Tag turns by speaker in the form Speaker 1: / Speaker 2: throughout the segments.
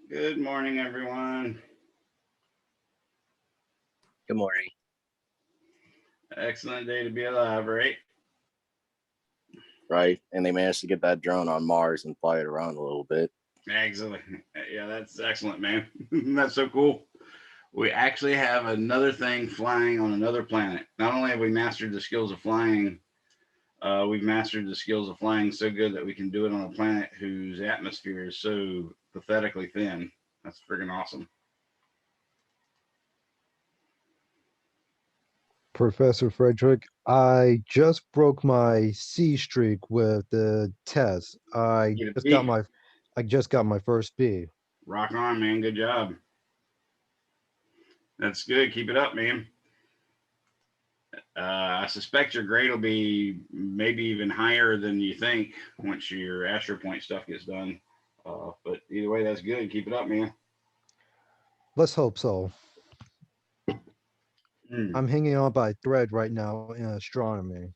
Speaker 1: Good morning, everyone.
Speaker 2: Good morning.
Speaker 1: Excellent day to be alive, right?
Speaker 2: Right. And they managed to get that drone on Mars and fly it around a little bit.
Speaker 1: Excellent. Yeah, that's excellent, man. That's so cool. We actually have another thing flying on another planet. Not only have we mastered the skills of flying, we've mastered the skills of flying so good that we can do it on a planet whose atmosphere is so pathetically thin. That's friggin' awesome.
Speaker 3: Professor Frederick, I just broke my C streak with the test.
Speaker 1: Get a B.
Speaker 3: I just got my first B.
Speaker 1: Rock on, man. Good job. That's good. Keep it up, man. I suspect your grade will be maybe even higher than you think once your Astro Point stuff gets done. But either way, that's good. Keep it up, man.
Speaker 3: Let's hope so.
Speaker 1: Hmm.
Speaker 3: I'm hanging on by a thread right now in astronomy.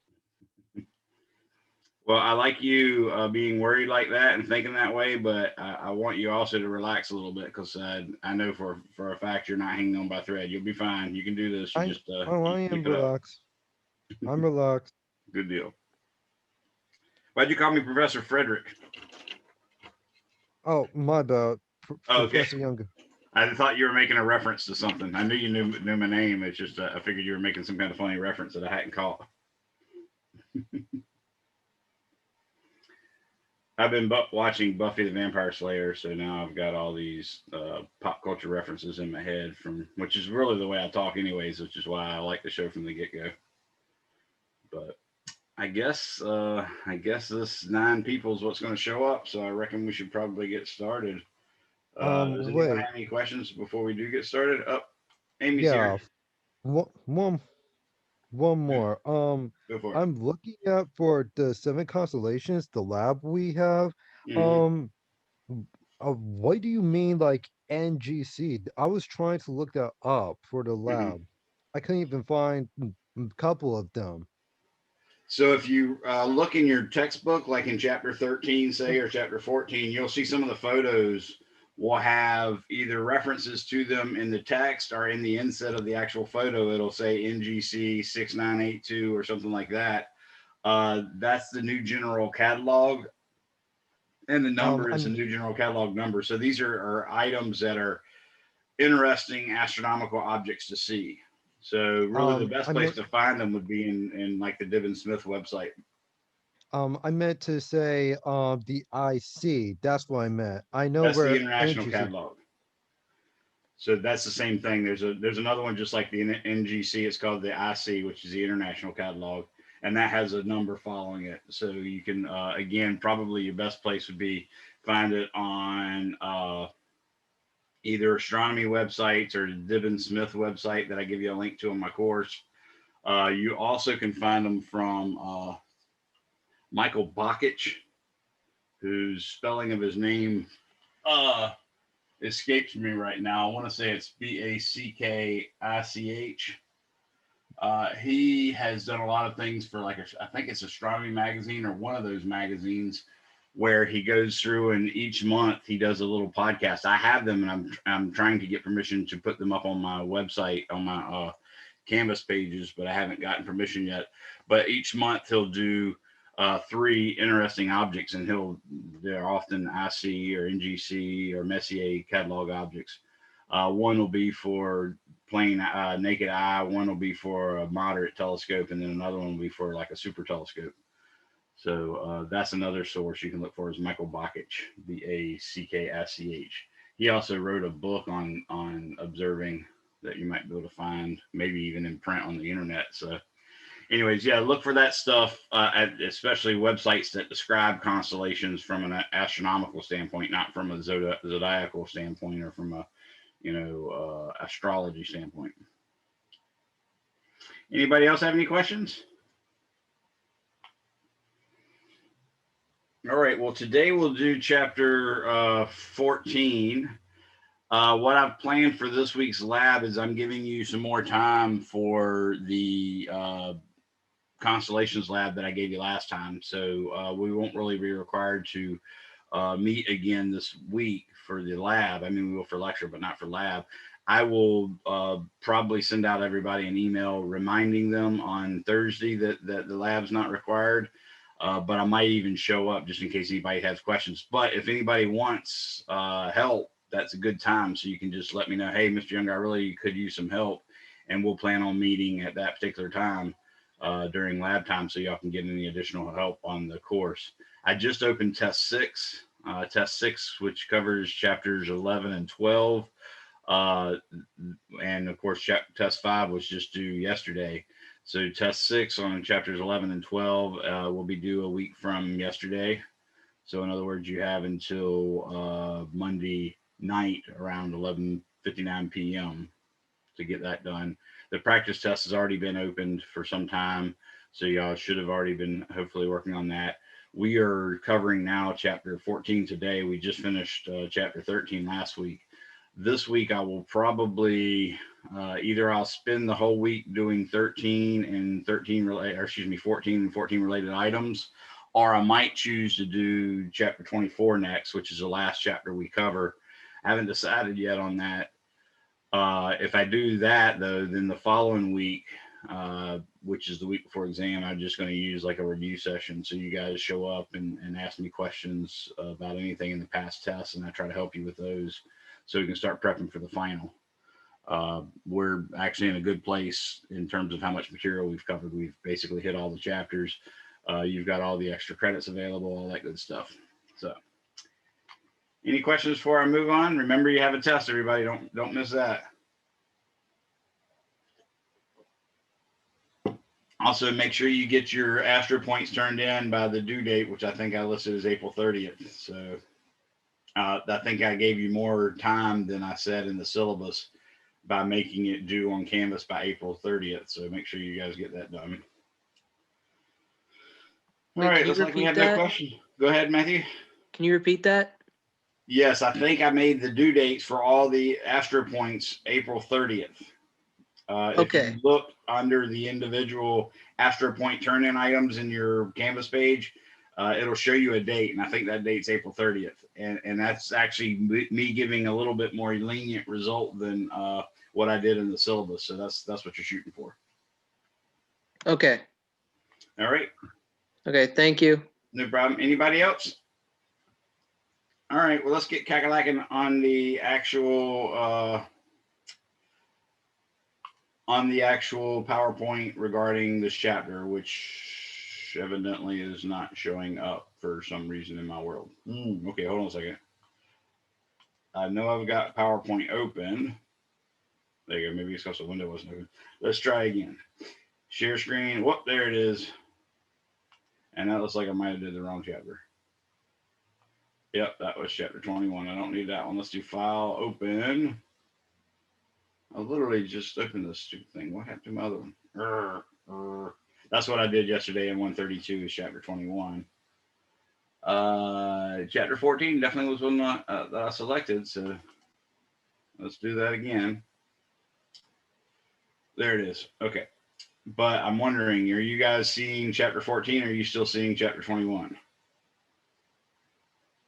Speaker 1: Well, I like you being worried like that and thinking that way, but I want you also to relax a little bit because I know for a fact you're not hanging on by a thread. You'll be fine. You can do this. You
Speaker 3: I
Speaker 1: just
Speaker 3: I am
Speaker 1: keep it up.
Speaker 3: relaxed. I'm relaxed.
Speaker 1: Good deal. Why'd you call me Professor Frederick?
Speaker 3: Oh, my bad.
Speaker 1: Oh, okay.
Speaker 3: Professor Young.
Speaker 1: I thought you were making a reference to something. I knew you knew my name. It's just I figured you were making some kind of funny reference that I hadn't caught. I've been watching Buffy the Vampire Slayer, so now I've got all these pop culture references in my head from which is really the way I talk, anyways, which is why I like the show from the get go. But I guess this 9 people is what's going to show up, so I reckon we should probably get started. Does anyone
Speaker 3: Wait.
Speaker 1: have any questions before we do get started? Up, Amy's
Speaker 3: Yeah.
Speaker 1: here.
Speaker 3: One, one, one more.
Speaker 1: Go for it.
Speaker 3: I'm looking at for the seven constellations, the lab we have.
Speaker 1: Hmm.
Speaker 3: Um, what do you mean like NGC? I was trying to look that up for the
Speaker 1: Hmm.
Speaker 3: lab. I couldn't even find a couple of them.
Speaker 1: So if you look in your textbook, like in chapter 13, say, or chapter 14, you'll see some of the photos will have either references to them in the text or in the inset of the actual photo. It'll say NGC 6982 or something like that. That's the new general catalog, and the number is the
Speaker 3: I'm
Speaker 1: new general catalog number. So these are items that are interesting astronomical objects to see. So really, the best
Speaker 3: I
Speaker 1: place
Speaker 3: meant
Speaker 1: to find them would be in like the Divin Smith website.
Speaker 3: I meant to say the IC. That's what I meant. I know
Speaker 1: That's the
Speaker 3: where
Speaker 1: international
Speaker 3: NGC.
Speaker 1: catalog. So that's the same thing. There's another one just like the NGC. It's called the IC, which is the international catalog, and that has a number following it. So you can again, probably your best place would be find it on either astronomy websites or the Divin Smith website that I give you a link to in my course. You also can find them from Michael Bakich, whose spelling of his name uh, escapes me right now. I want to say it's Backich. He has done a lot of things for I think it's Astronomy Magazine or one of those magazines where he goes through and each month he does a little podcast. I have them and I'm trying to get permission to put them up on my website on my Canvas pages, but I haven't gotten permission yet. But each month he'll do 3 interesting objects, and they're often IC or NGC or Messier catalog objects. One will be for plain naked eye, one will be for a moderate telescope, and then another one will be for like a super telescope. So that's another source you can look for is Michael Bakich, Backich. He also wrote a book on observing that you might be able to find, maybe even in print on the internet. So anyways, yeah, look for that stuff, at especially websites that describe constellations from an astronomical standpoint, not from a zodiacal standpoint or from a astrology standpoint. Anybody else have any questions? All right. Well, today we'll do chapter 14. What I've planned for this week's lab is I'm giving you some more time for the constellations lab that I gave you last time. So we won't really be required to meet again this week for the lab. I mean, we will for lecture, but not for lab. I will probably send out everybody an email reminding them on Thursday that the lab's not required. But I might even show up just in case anybody has questions. But if anybody wants help, that's a good time. So you can just let me know, hey, Mr. Young, I really could use some help. And we'll plan on meeting at that particular time during lab time so y'all can get any additional help on the course. I just opened test 6, which covers chapters 11 and 12. And of course, test 5 was just due yesterday. So test 6 on chapters 11 and 12 will be due a week from yesterday. So in other words, you have until Monday night around 11:59 p.m. to get that done. The practice test has already been opened for some time, so y'all should have already been hopefully working on that. We are covering now chapter 14 today. We just finished chapter 13 last week. This week I will probably either I'll spend the whole week doing 14 and 14 related items, or I might choose to do chapter 24 next, which is the last chapter we cover. I haven't decided yet on that. If I do that though, then the following week, which is the week before exam, I'm just going to use like a review session. So you guys show up and ask me questions about anything in the past tests, and I try to help you with those so we can start prepping for the final. We're actually in a good place in terms of how much material we've covered. We've basically hit all the chapters. You've got all the extra credits available, all that good stuff. So any questions before I move on? Remember, you have a test, everybody. Don't miss that. Also, make sure you get your Astro points turned in by the due date, which I think I listed as April 30th. So I think I gave you more time than I said in the syllabus by making it due on Canvas by April 30th. So make sure you guys get that done. All right, looks like we have no questions. Go ahead, Matthew.
Speaker 4: Can you repeat that?
Speaker 1: Yes, I think I made the due dates for all the Astro points April 30th.
Speaker 4: Okay.
Speaker 1: If you look under the individual Astro point turn-in items in your Canvas page, it'll show you a date, and I think that date's April 30th. And that's actually me giving a little bit more lenient result than what I did in the syllabus. So that's what you're shooting for.
Speaker 4: Okay.
Speaker 1: All right.
Speaker 4: Okay, thank you.
Speaker 1: No problem. Anybody else? All right, well, let's get cackalacken on the actual PowerPoint regarding this chapter, which evidently is not showing up for some reason in my world. Okay, hold on a second. I know I've got PowerPoint open. There you go. Maybe it's because the window wasn't open. Let's try again. Share screen. Whoop, there it is. And that looks like I might have did the wrong chapter. Yep, that was chapter 21. I don't need that one. Let's do file, open. I literally just opened this stupid thing. What happened to my other one? That's what I did yesterday in 132 is chapter 21. Chapter 14 definitely was one that I selected. So let's do that again. There it is. Okay. But I'm wondering, are you guys seeing chapter 14 or are you still seeing chapter 21?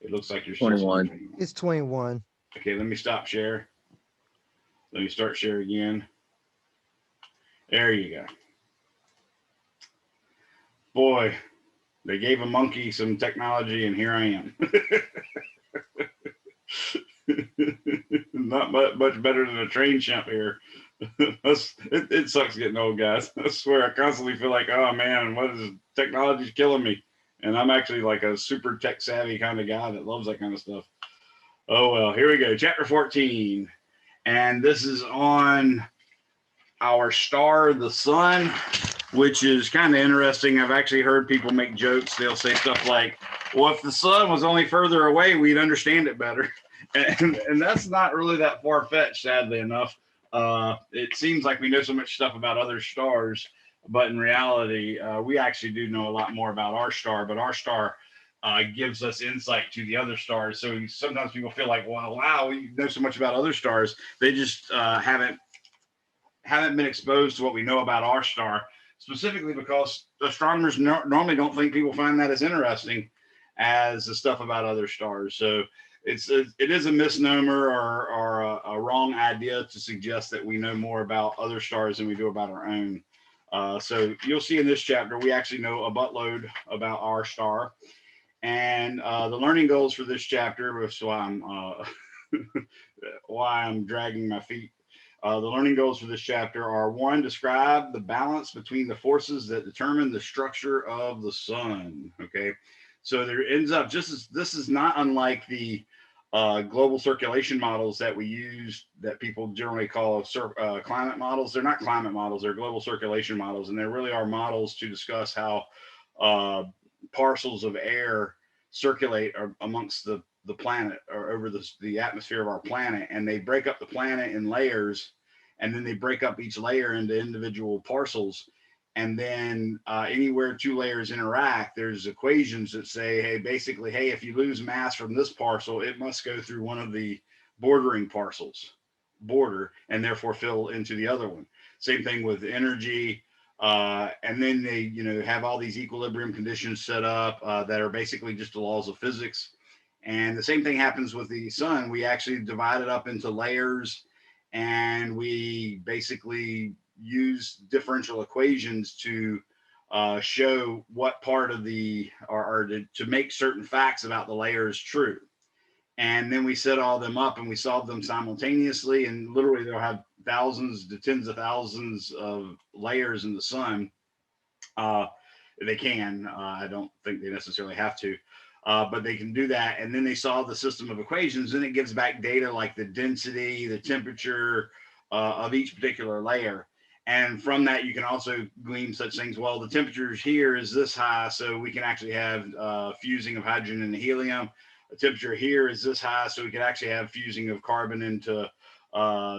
Speaker 1: It looks like you're still
Speaker 2: 21.
Speaker 1: seeing 21.
Speaker 3: It's 21.
Speaker 1: Okay, let me stop share. Let me start share again. There you go. Boy, they gave a monkey some technology and here I am. Not much better than a train chimp here. It sucks getting old, guys. I swear, I constantly feel like, oh man, what is technology's killing me? And I'm actually like a super tech savvy kind of guy that loves that kind of stuff. Oh well, here we go. Chapter 14. And this is on our star, the sun, which is kind of interesting. I've actually heard people make jokes. They'll say stuff like, well, if the sun was only further away, we'd understand it better. And that's not really that far-fetched, sadly enough. It seems like we know so much stuff about other stars, but in reality, we actually do know a lot more about our star, but our star gives us insight to the other stars. So sometimes people feel like, well, wow, we know so much about other stars. They just haven't been exposed to what we know about our star, specifically because astronomers normally don't think people find that as interesting. as the stuff about other stars. So it is a misnomer or a wrong idea to suggest that we know more about other stars than we do about our own. So you'll see in this chapter, we actually know a buttload about our star. And the learning goals for this chapter, which is why I'm dragging my feet. The learning goals for this chapter are: 1, describe the balance between the forces that determine the structure of the sun. Okay, so there ends up this is not unlike the global circulation models that we use that people generally call climate models. They're not climate models; they're global circulation models, and they really are models to discuss how parcels of air circulate amongst the planet or over the atmosphere of our planet, and they break up the planet in layers, and then they break up each layer into individual parcels, and then anywhere 2 layers interact, there's equations that say, hey, basically, hey, if you lose mass from this parcel, it must go through one of the bordering parcels and therefore fill into the other one. Same thing with energy. And then they have all these equilibrium conditions set up that are basically just the laws of physics. And the same thing happens with the sun. We actually divide it up into layers, and we basically use differential equations to show what part of or to make certain facts about the layers true. And then we set all them up and we solve them simultaneously, and literally they'll have thousands to tens of thousands of layers in the sun. They can. I don't think they necessarily have to, but they can do that. And then they solve the system of equations, and it gives back data like the density, the temperature of each particular layer. And from that, you can also glean such things. Well, the temperature here is this high, so we can actually have fusing of hydrogen and helium. The temperature here is this high, so we could actually have fusing of carbon into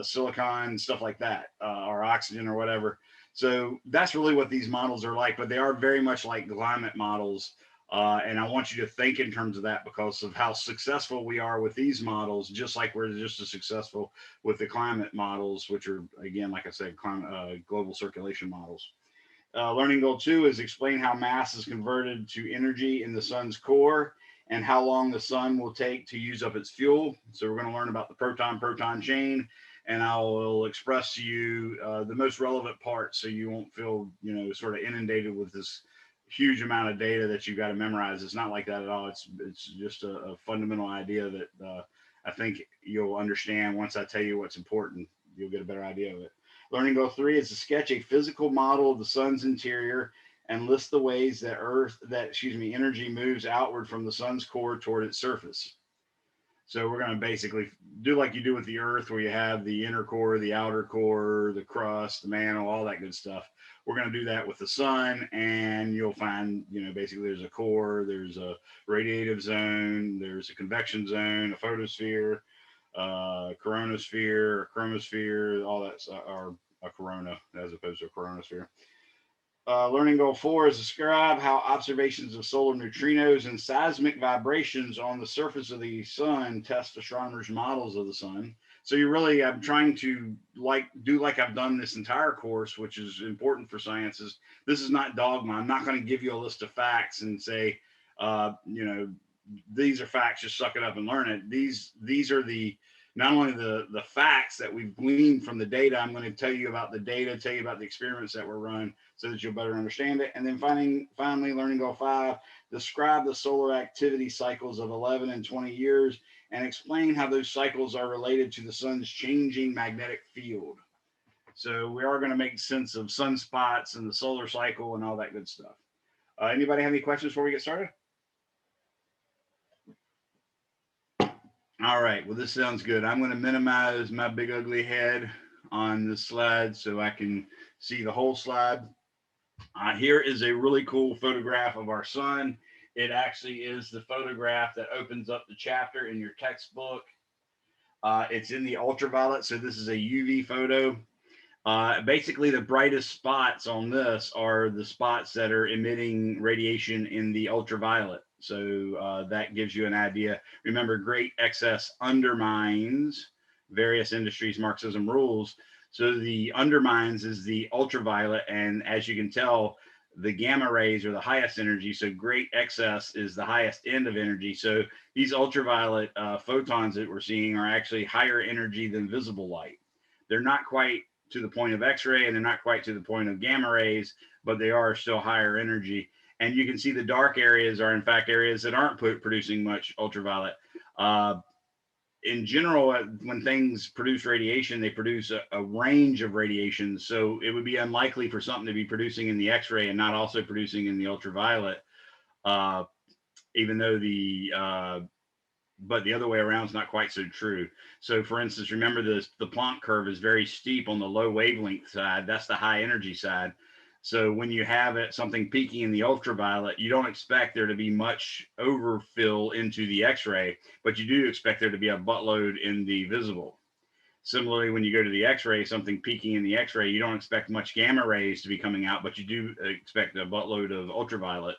Speaker 1: silicon, stuff like that, or oxygen or whatever. So that's really what these models are like, but they are very much like climate models. And I want you to think in terms of that because of how successful we are with these models, just like we're just as successful with the climate models, which are, again, like I said, global circulation models. Learning goal 2 is explain how mass is converted to energy in the sun's core and how long the sun will take to use up its fuel. So we're going to learn about the proton-proton chain, and I will express to you the most relevant parts so you won't feel, sort of inundated with this huge amount of data that you've got to memorize. It's not like that at all. It's just a fundamental idea that I think you'll understand once I tell you what's important. You'll get a better idea of it. Learning goal 3 is to sketch a physical model of the sun's interior and list the ways that energy moves outward from the sun's core toward its surface. So we're going to basically do like you do with the Earth, where you have the inner core, the outer core, the crust, the mantle, all that good stuff. We're going to do that with the sun, and you'll find, basically there's a core, there's a radiative zone, there's a convection zone, a photosphere, coronosphere, a chromosphere, all that's are a corona as opposed to a coronosphere. Learning goal 4 is describe how observations of solar neutrinos and seismic vibrations on the surface of the sun test astronomers' models of the sun. So I'm trying to do like I've done this entire course, which is important for sciences. This is not dogma. I'm not going to give you a list of facts and say, these are facts, just suck it up and learn it. These are not only the facts that we've gleaned from the data. I'm going to tell you about the data, tell you about the experiments that were run so that you'll better understand it. And then finally, learning goal 5, describe the solar activity cycles of 11 and 20 years and explain how those cycles are related to the sun's changing magnetic field. So we are going to make sense of sunspots and the solar cycle and all that good stuff. Anybody have any questions before we get started? All right, well, this sounds good. I'm going to minimize my big ugly head on this slide so I can see the whole slide. Here is a really cool photograph of our sun. It actually is the photograph that opens up the chapter in your textbook. It's in the ultraviolet, so this is a UV photo. Basically, the brightest spots on this are the spots that are emitting radiation in the ultraviolet. So that gives you an idea. Remember, great excess undermines various industries' Marxism rules. So the undermines is the ultraviolet, and as you can tell, The gamma rays are the highest energy. So great excess is the highest end of energy. So these ultraviolet photons that we're seeing are actually higher energy than visible light. They're not quite to the point of X-ray, and they're not quite to the point of gamma rays, but they are still higher energy. And you can see the dark areas are in fact areas that aren't producing much ultraviolet. In general, when things produce radiation, they produce a range of radiations. So it would be unlikely for something to be producing in the X-ray and not also producing in the ultraviolet, even though but the other way around is not quite so true. So for instance, remember the Planck curve is very steep on the low wavelength side. That's the high energy side. So when you have something peaking in the ultraviolet, you don't expect there to be much overfill into the X-ray, but you do expect there to be a buttload in the visible. Similarly, when you go to the X-ray, something peaking in the X-ray, you don't expect much gamma rays to be coming out, but you do expect a buttload of ultraviolet.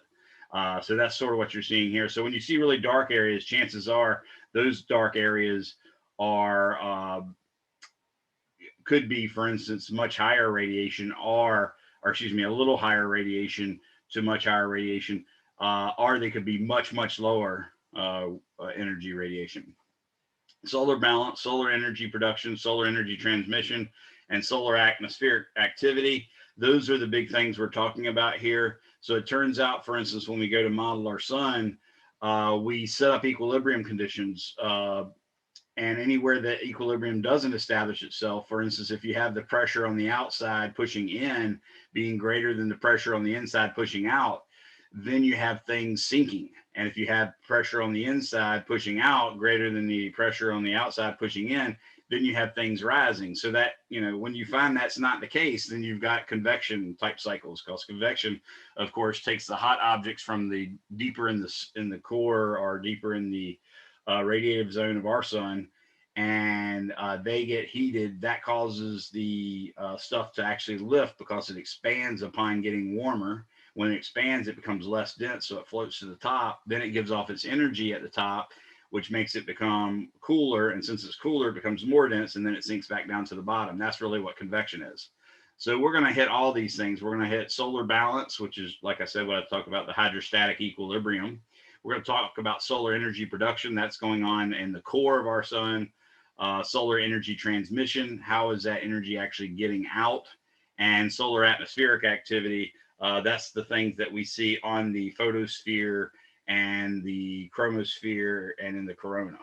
Speaker 1: So that's sort of what you're seeing here. So when you see really dark areas, chances are those dark areas are could be, for instance, much higher radiation, or excuse me, a little higher radiation to much higher radiation, or they could be much, much lower energy radiation. Solar balance, solar energy production, solar energy transmission, and solar atmospheric activity. Those are the big things we're talking about here. So it turns out, for instance, when we go to model our sun, we set up equilibrium conditions. And anywhere that equilibrium doesn't establish itself, for instance, if you have the pressure on the outside pushing in being greater than the pressure on the inside pushing out, then you have things sinking. And if you have pressure on the inside pushing out greater than the pressure on the outside pushing in, then you have things rising. So that, when you find that's not the case, then you've got convection type cycles, because convection, of course, takes the hot objects from the deeper in the core or deeper in the radiative zone of our sun, and they get heated. That causes the stuff to actually lift because it expands upon getting warmer. When it expands, it becomes less dense, so it floats to the top. Then it gives off its energy at the top, which makes it become cooler. And since it's cooler, it becomes more dense, and then it sinks back down to the bottom. That's really what convection is. So we're going to hit all these things. We're going to hit solar balance, which is, like I said, what I talked about, the hydrostatic equilibrium. We're going to talk about solar energy production. That's going on in the core of our sun. Solar energy transmission. How is that energy actually getting out? And solar atmospheric activity. That's the things that we see on the photosphere and the chromosphere and in the corona.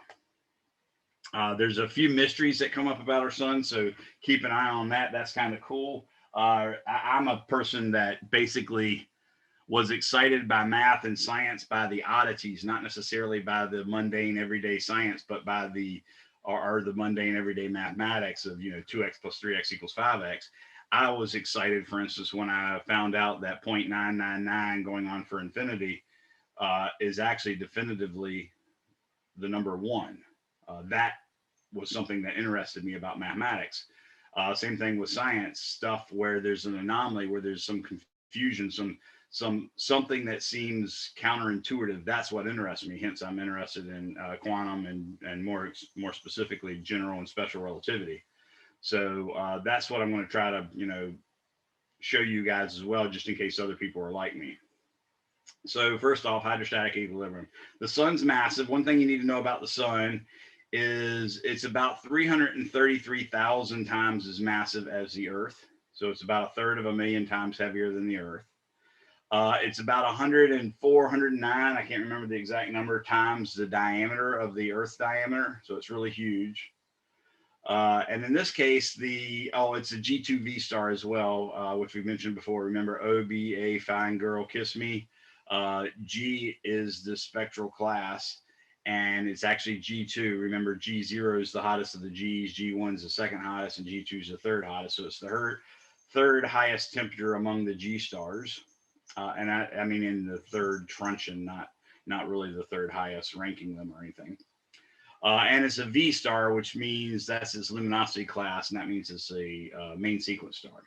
Speaker 1: There's a few mysteries that come up about our sun, so keep an eye on that. That's kind of cool. I'm a person that basically was excited by math and science by the oddities, not necessarily by the mundane everyday science, but by the mundane everyday mathematics of 2x plus 3x equals 5x. I was excited, for instance, when I found out that 0.999 going on for infinity is actually definitively the number 1. That was something that interested me about mathematics. Same thing with science stuff, where there's an anomaly, where there's some confusion, something that seems counterintuitive. That's what interests me. Hence, I'm interested in quantum and more specifically general and special relativity. So that's what I'm going to try to show you guys as well, just in case other people are like me. So first off, hydrostatic equilibrium. The sun's massive. One thing you need to know about the sun is it's about 333,000 times as massive as the Earth. So it's about 1/3 of a million times heavier than the Earth. It's about 104, 109, I can't remember the exact number, times the diameter of the Earth's diameter. So it's really huge. And in this case, it's a G2V star as well, which we mentioned before. Remember, O, B, A, fine girl, kiss me. G is the spectral class, and it's actually G2. Remember, G0 is the hottest of the Gs, G1 is the second hottest, and G2 is the third hottest. So it's the third highest temperature among the G stars. And I mean in the third truncheon, not really the third highest, ranking them or anything. And it's a V star, which means that's its luminosity class, and that means it's a main sequence star.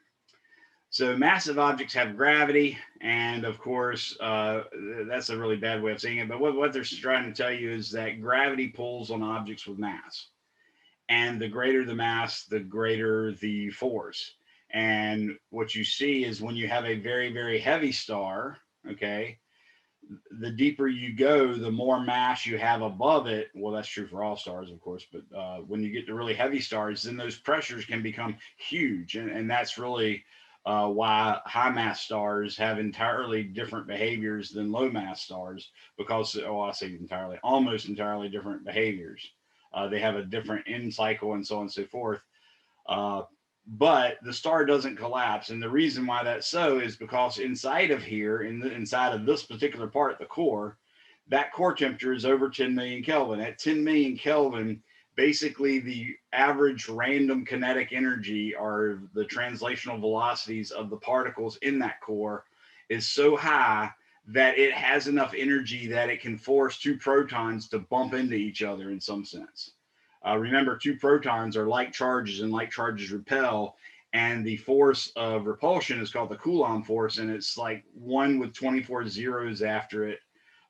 Speaker 1: So massive objects have gravity, and of course, that's a really bad way of saying it, but what they're trying to tell you is that gravity pulls on objects with mass. And the greater the mass, the greater the force. And what you see is when you have a very, very heavy star, okay, the deeper you go, the more mass you have above it. Well, that's true for all stars, of course, but when you get to really heavy stars, then those pressures can become huge. And that's really why high mass stars have entirely different behaviors than low mass stars, because, oh, I say entirely, almost entirely different behaviors. They have a different end cycle and so on and so forth. But the star doesn't collapse. And the reason why that's so is because inside of here, inside of this particular part, the core, that core temperature is over 10 million Kelvin. At 10 million Kelvin, basically the average random kinetic energy, or the translational velocities of the particles in that core, is so high that it has enough energy that it can force two protons to bump into each other in some sense. Remember, two protons are like charges, and like charges repel. And the force of repulsion is called the Coulomb force, and it's like 1 with 24 zeros after it,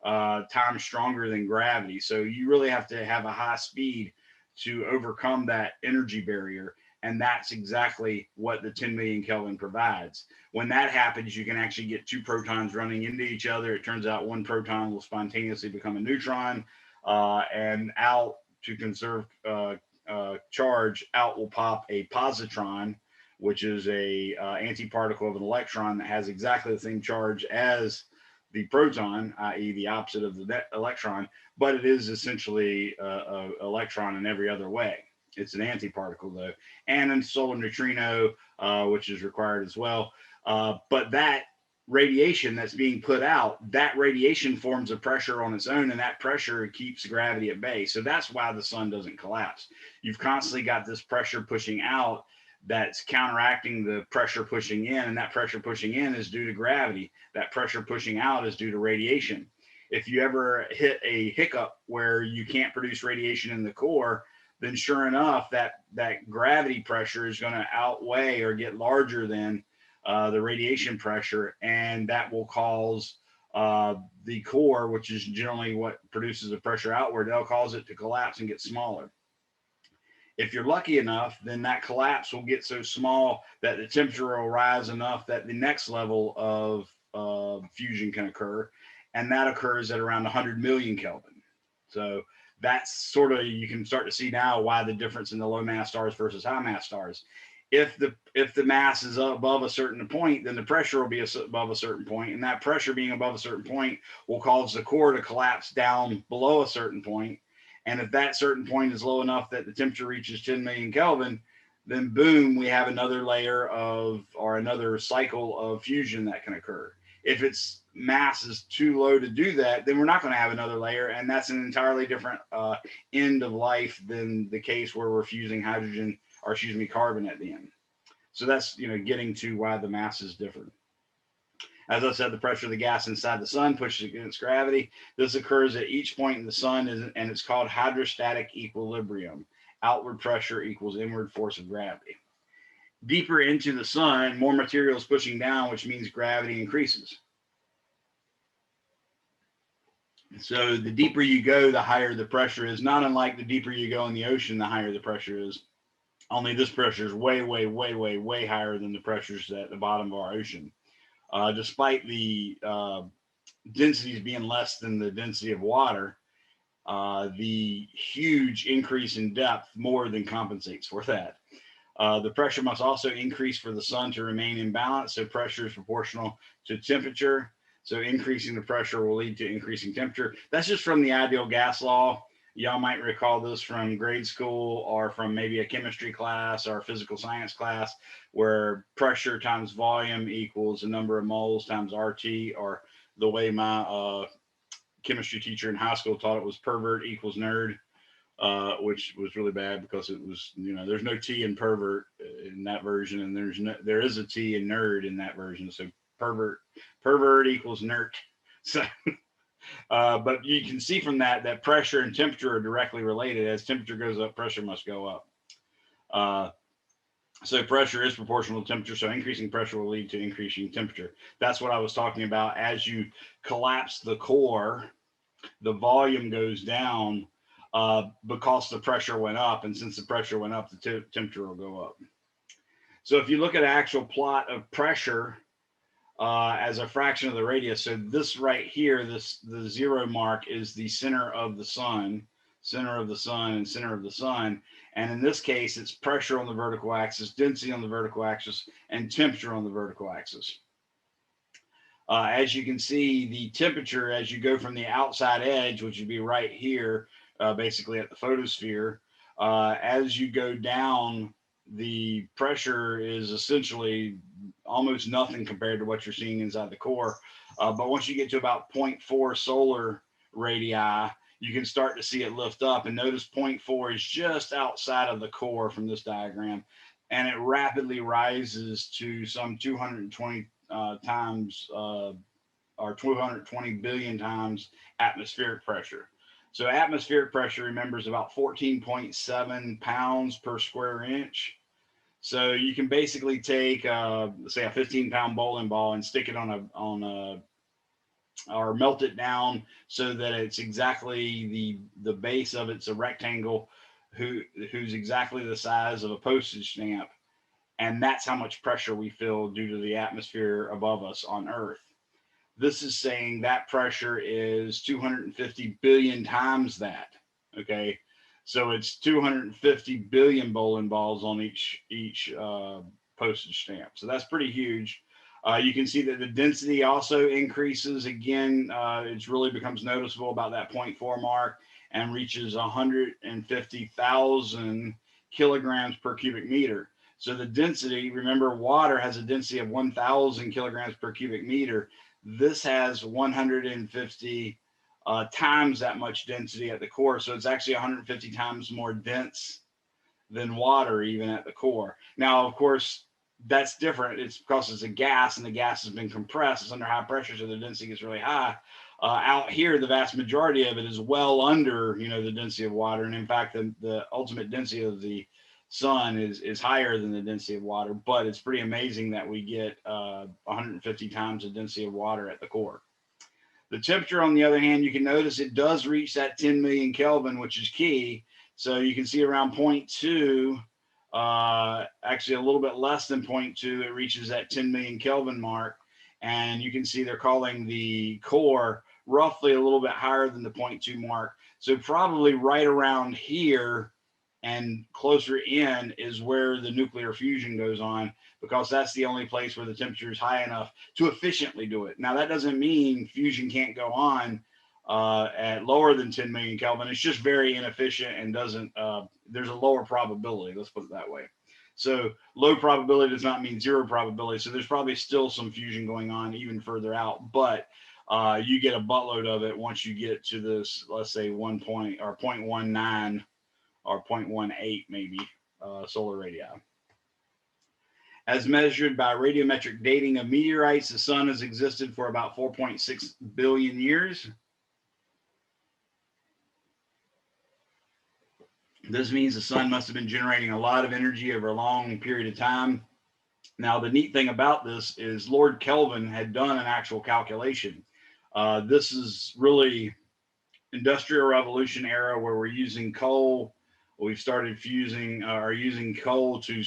Speaker 1: times stronger than gravity. So you really have to have a high speed to overcome that energy barrier. And that's exactly what the 10 million Kelvin provides. When that happens, you can actually get two protons running into each other. It turns out one proton will spontaneously become a neutron, and out, to conserve charge, out will pop a positron, which is a antiparticle of an electron that has exactly the same charge as the proton, i.e. the opposite of the electron, but it is essentially an electron in every other way. It's an antiparticle, though, and a solar neutrino, which is required as well. But that radiation that's being put out, that radiation forms a pressure on its own, and that pressure keeps gravity at bay. So that's why the sun doesn't collapse. You've constantly got this pressure pushing out that's counteracting the pressure pushing in, and that pressure pushing in is due to gravity. That pressure pushing out is due to radiation. If you ever hit a hiccup where you can't produce radiation in the core, then sure enough, that gravity pressure is going to outweigh or get larger than the radiation pressure, and that will cause the core, which is generally what produces the pressure outward, they'll cause it to collapse and get smaller. If you're lucky enough, then that collapse will get so small that the temperature will rise enough that the next level of fusion can occur, and that occurs at around 100 million Kelvin. So that's sort of, you can start to see now why the difference in the low mass stars versus high mass stars. If the mass is above a certain point, then the pressure will be above a certain point, and that pressure being above a certain point will cause the core to collapse down below a certain point. And if that certain point is low enough that the temperature reaches 10 million Kelvin, then boom, we have another layer of, or another cycle of fusion that can occur. If its mass is too low to do that, then we're not going to have another layer, and that's an entirely different end of life than the case where we're fusing hydrogen, or excuse me, carbon at the end. So that's, you know, getting to why the mass is different. As I said, the pressure of the gas inside the sun pushes against gravity. This occurs at each point in the sun, and it's called hydrostatic equilibrium. Outward pressure equals inward force of gravity. Deeper into the sun, more material is pushing down, which means gravity increases. So the deeper you go, the higher the pressure is. Not unlike the deeper you go in the ocean, the higher the pressure is. Only this pressure is way, way, way, way, way higher than the pressures at the bottom of our ocean. Despite the densities being less than the density of water, the huge increase in depth more than compensates for that. The pressure must also increase for the sun to remain in balance. So pressure is proportional to temperature. So increasing the pressure will lead to increasing temperature. That's just from the ideal gas law. Y'all might recall this from grade school, or from maybe a chemistry class or a physical science class, where pressure times volume equals the number of moles times RT, or the way my chemistry teacher in high school taught it was pervert equals nerd, which was really bad because it was, you know, there's no T in pervert in that version, and there is a T in nerd in that version. So pervert equals nerd. So but you can see from that pressure and temperature are directly related. As temperature goes up, pressure must go up. So pressure is proportional to temperature. So increasing pressure will lead to increasing temperature. That's what I was talking about. As you collapse the core, the volume goes down because the pressure went up. And since the pressure went up, the temperature will go up. So if you look at an actual plot of pressure as a fraction of the radius, so this right here, the 0 mark is the center of the sun, and center of the sun. And in this case, it's pressure on the vertical axis, density on the vertical axis, and temperature on the vertical axis. As you can see, the temperature as you go from the outside edge, which would be right here, basically at the photosphere, as you go down, the pressure is essentially almost nothing compared to what you're seeing inside the core. But once you get to about 0.4 solar radii, you can start to see it lift up. And notice 0.4 is just outside of the core from this diagram. And it rapidly rises to some 220 times or 220 billion times atmospheric pressure. So atmospheric pressure, remember, is about 14.7 pounds per square inch. So you can basically take, say, a 15-pound bowling ball and stick it or melt it down so that it's exactly the base of it's a rectangle who's exactly the size of a postage stamp. And that's how much pressure we feel due to the atmosphere above us on Earth. This is saying that pressure is 250 billion times that. Okay, so it's 250 billion bowling balls on each postage stamp. So that's pretty huge. You can see that the density also increases. Again, it really becomes noticeable about that 0.4 mark and reaches 150,000 kilograms per cubic meter. So the density, remember, water has a density of 1,000 kilograms per cubic meter. This has 150 times that much density at the core. So it's actually 150 times more dense than water even at the core. Now, of course, that's different. It's because it's a gas and the gas has been compressed. It's under high pressure, so the density gets really high. Out here, the vast majority of it is well under, the density of water. And in fact, the ultimate density of the sun is higher than the density of water, but it's pretty amazing that we get 150 times the density of water at the core. The temperature, on the other hand, you can notice it does reach that 10 million Kelvin, which is key. So you can see around 0.2, actually a little bit less than 0.2, it reaches that 10 million Kelvin mark. And you can see they're calling the core roughly a little bit higher than the 0.2 mark. So probably right around here and closer in is where the nuclear fusion goes on, because that's the only place where the temperature is high enough to efficiently do it. Now, that doesn't mean fusion can't go on at lower than 10 million Kelvin. It's just very inefficient and doesn't, there's a lower probability, let's put it that way. So low probability does not mean zero probability. So there's probably still some fusion going on even further out, but you get a buttload of it once you get to this, let's say 0.19 or 0.18 maybe solar radii. As measured by radiometric dating of meteorites, the sun has existed for about 4.6 billion years. This means the sun must have been generating a lot of energy over a long period of time. Now, the neat thing about this is Lord Kelvin had done an actual calculation. This is really Industrial Revolution era where we're using coal. We've started using coal to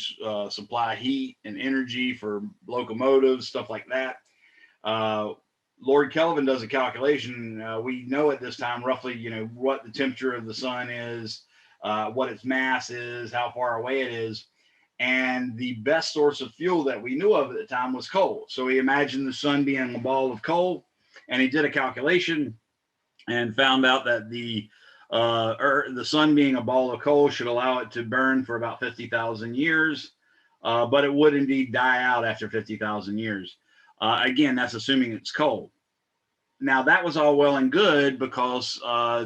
Speaker 1: supply heat and energy for locomotives, stuff like that. Lord Kelvin does a calculation. We know at this time roughly, what the temperature of the sun is, what its mass is, how far away it is. And the best source of fuel that we knew of at the time was coal. So he imagined the sun being a ball of coal, and he did a calculation and found out that the sun being a ball of coal should allow it to burn for about 50,000 years, but it would indeed die out after 50,000 years. Again, that's assuming it's coal. Now, that was all well and good because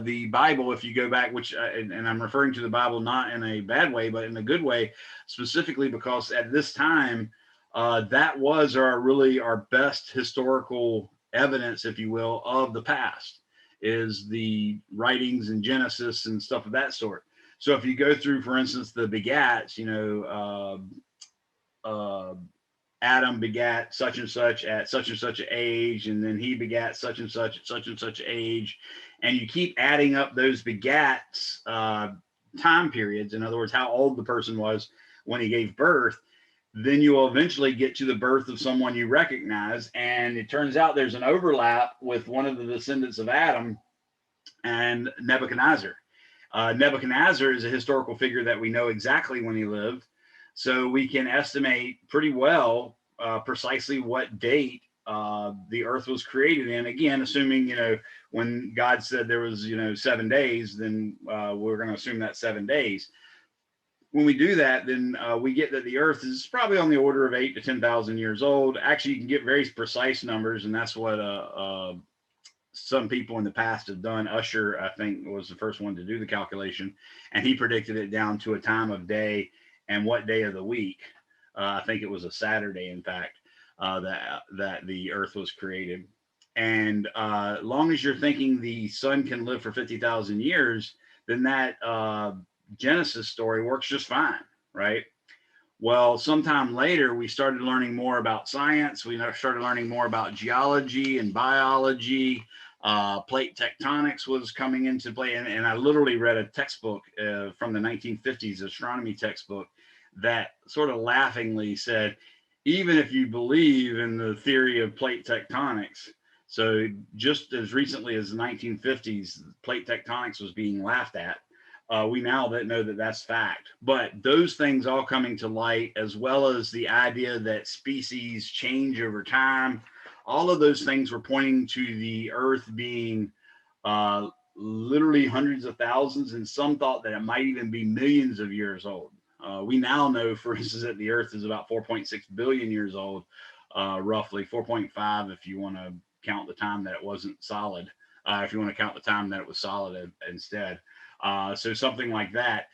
Speaker 1: the Bible, if you go back, and I'm referring to the Bible not in a bad way, but in a good way, specifically because at this time, that was our best historical evidence, if you will, of the past, is the writings in Genesis and stuff of that sort. So if you go through, for instance, the begats, Adam begat such and such at such and such an age, and then he begat such and such at such and such age, and you keep adding up those begats time periods, in other words, how old the person was when he gave birth, then you will eventually get to the birth of someone you recognize. And it turns out there's an overlap with one of the descendants of Adam and Nebuchadnezzar. Nebuchadnezzar is a historical figure that we know exactly when he lived. So we can estimate pretty well precisely what date the earth was created in. Again, assuming, when God said there was, 7 days, then we're going to assume that 7 days. When we do that, then we get that the earth is probably on the order of 8 to 10,000 years old. Actually, you can get very precise numbers, and that's what some people in the past have done. Usher, I think, was the first one to do the calculation, and he predicted it down to a time of day and what day of the week. I think it was a Saturday, in fact, that the earth was created. And long as you're thinking the sun can live for 50,000 years, then that Genesis story works just fine, right? Well, sometime later, we started learning more about science. We started learning more about geology and biology. Plate tectonics was coming into play. And I literally read a textbook from the 1950s, astronomy textbook, that sort of laughingly said, even if you believe in the theory of plate tectonics, so just as recently as the 1950s, plate tectonics was being laughed at. We now know that that's fact. But those things all coming to light, as well as the idea that species change over time, all of those things were pointing to the earth being literally hundreds of thousands, and some thought that it might even be millions of years old. We now know, for instance, that the earth is about 4.6 billion years old, roughly 4.5 if you want to count the time that it wasn't solid, if you want to count the time that it was solid instead. So something like that.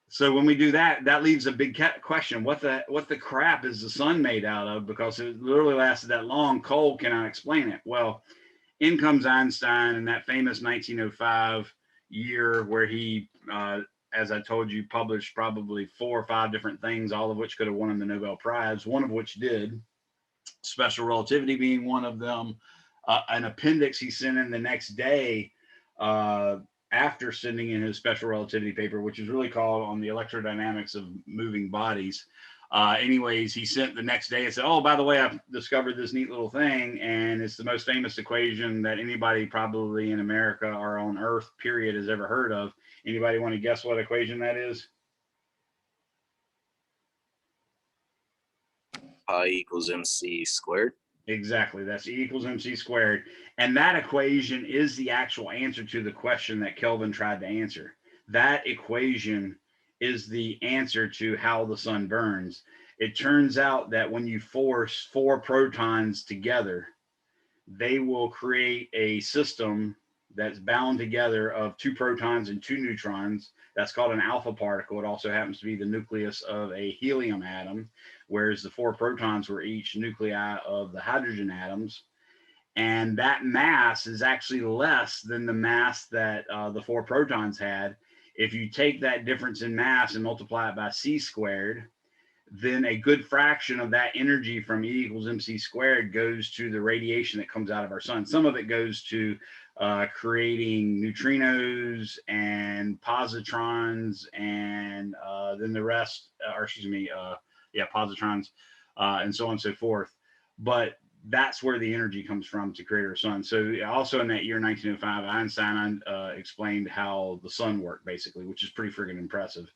Speaker 1: So when we do that, that leaves a big question: what the crap is the sun made out of? Because it literally lasted that long. Coal cannot explain it. Well, in comes Einstein in that famous 1905 year, where he, as I told you, published probably 4 or 5 different things, all of which could have won him the Nobel Prize. One of which did, special relativity being one of them. An appendix he sent in the next day. After sending in his special relativity paper, which is really called On the Electrodynamics of Moving Bodies. Anyways, he sent the next day and said, oh, by the way, I've discovered this neat little thing, and it's the most famous equation that anybody probably in America or on Earth, period, has ever heard of. Anybody want to guess what equation that is?
Speaker 2: Pi equals mc squared.
Speaker 1: Exactly. That's E equals mc squared. And that equation is the actual answer to the question that Kelvin tried to answer. That equation is the answer to how the sun burns. It turns out that when you force 4 protons together, they will create a system that's bound together of 2 protons and 2 neutrons. That's called an alpha particle. It also happens to be the nucleus of a helium atom, whereas the 4 protons were each nuclei of the hydrogen atoms. And that mass is actually less than the mass that the 4 protons had. If you take that difference in mass and multiply it by c squared, then a good fraction of that energy from E equals mc squared goes to the radiation that comes out of our sun. Some of it goes to creating neutrinos and positrons, and then the rest, positrons, and so on and so forth. But that's where the energy comes from to create our sun. So also in that year 1905, Einstein explained how the sun worked, basically, which is pretty friggin' impressive.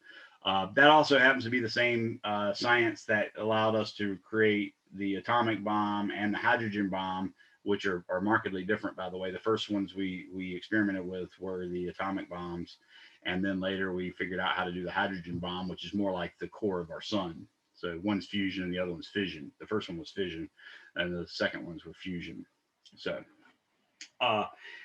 Speaker 1: That also happens to be the same science that allowed us to create the atomic bomb and the hydrogen bomb, which are markedly different, by the way. The first ones we experimented with were the atomic bombs, and then later we figured out how to do the hydrogen bomb, which is more like the core of our sun. So one's fusion and the other one's fission. The first one was fission, and the second ones were fusion. So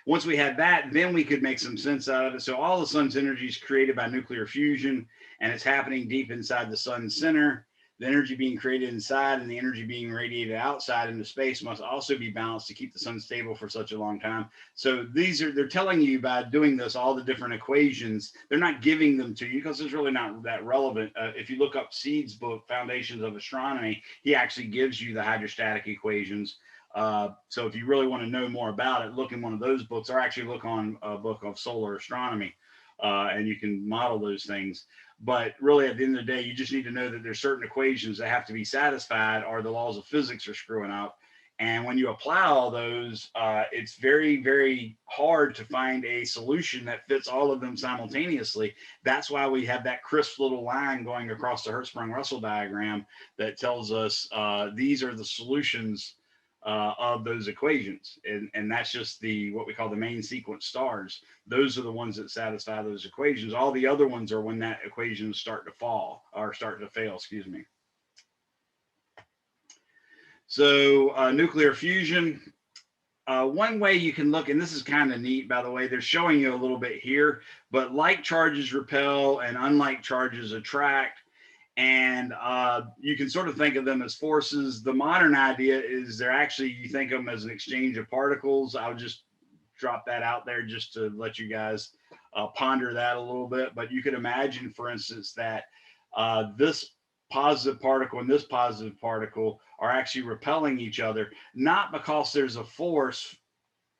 Speaker 1: once we had that, then we could make some sense out of it. So all the sun's energy is created by nuclear fusion, and it's happening deep inside the sun's center. The energy being created inside and the energy being radiated outside into space must also be balanced to keep the sun stable for such a long time. So they're telling you by doing this, all the different equations. They're not giving them to you because it's really not that relevant. If you look up Seed's book, Foundations of Astronomy, he actually gives you the hydrostatic equations. So if you really want to know more about it, look in one of those books, or actually look on a book of solar astronomy. and you can model those things. But really, at the end of the day, you just need to know that there's certain equations that have to be satisfied, or the laws of physics are screwing up. And when you apply all those, it's very, very hard to find a solution that fits all of them simultaneously. That's why we have that crisp little line going across the Hertzsprung-Russell diagram that tells us these are the solutions of those equations. And that's just what we call the main sequence stars. Those are the ones that satisfy those equations. All the other ones are when that equation start to fall or start to fail, excuse me. So nuclear fusion, one way you can look, and this is kind of neat, by the way, they're showing you a little bit here, but like charges repel and unlike charges attract. And you can sort of think of them as forces. The modern idea is they're actually, you think of them as an exchange of particles. I'll just drop that out there just to let you guys ponder that a little bit. But you could imagine, for instance, that this positive particle and this positive particle are actually repelling each other, not because there's a force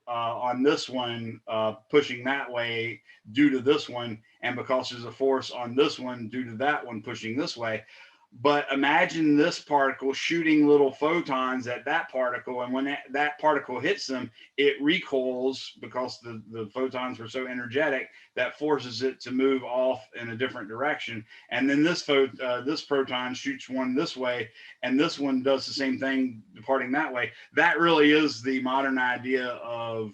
Speaker 1: on this one pushing that way due to this one, and because there's a force on this one due to that one pushing this way. But imagine this particle shooting little photons at that particle, and when that particle hits them, it recoils because the photons were so energetic that forces it to move off in a different direction. And then this proton shoots one this way, and this one does the same thing, departing that way. That really is the modern idea of,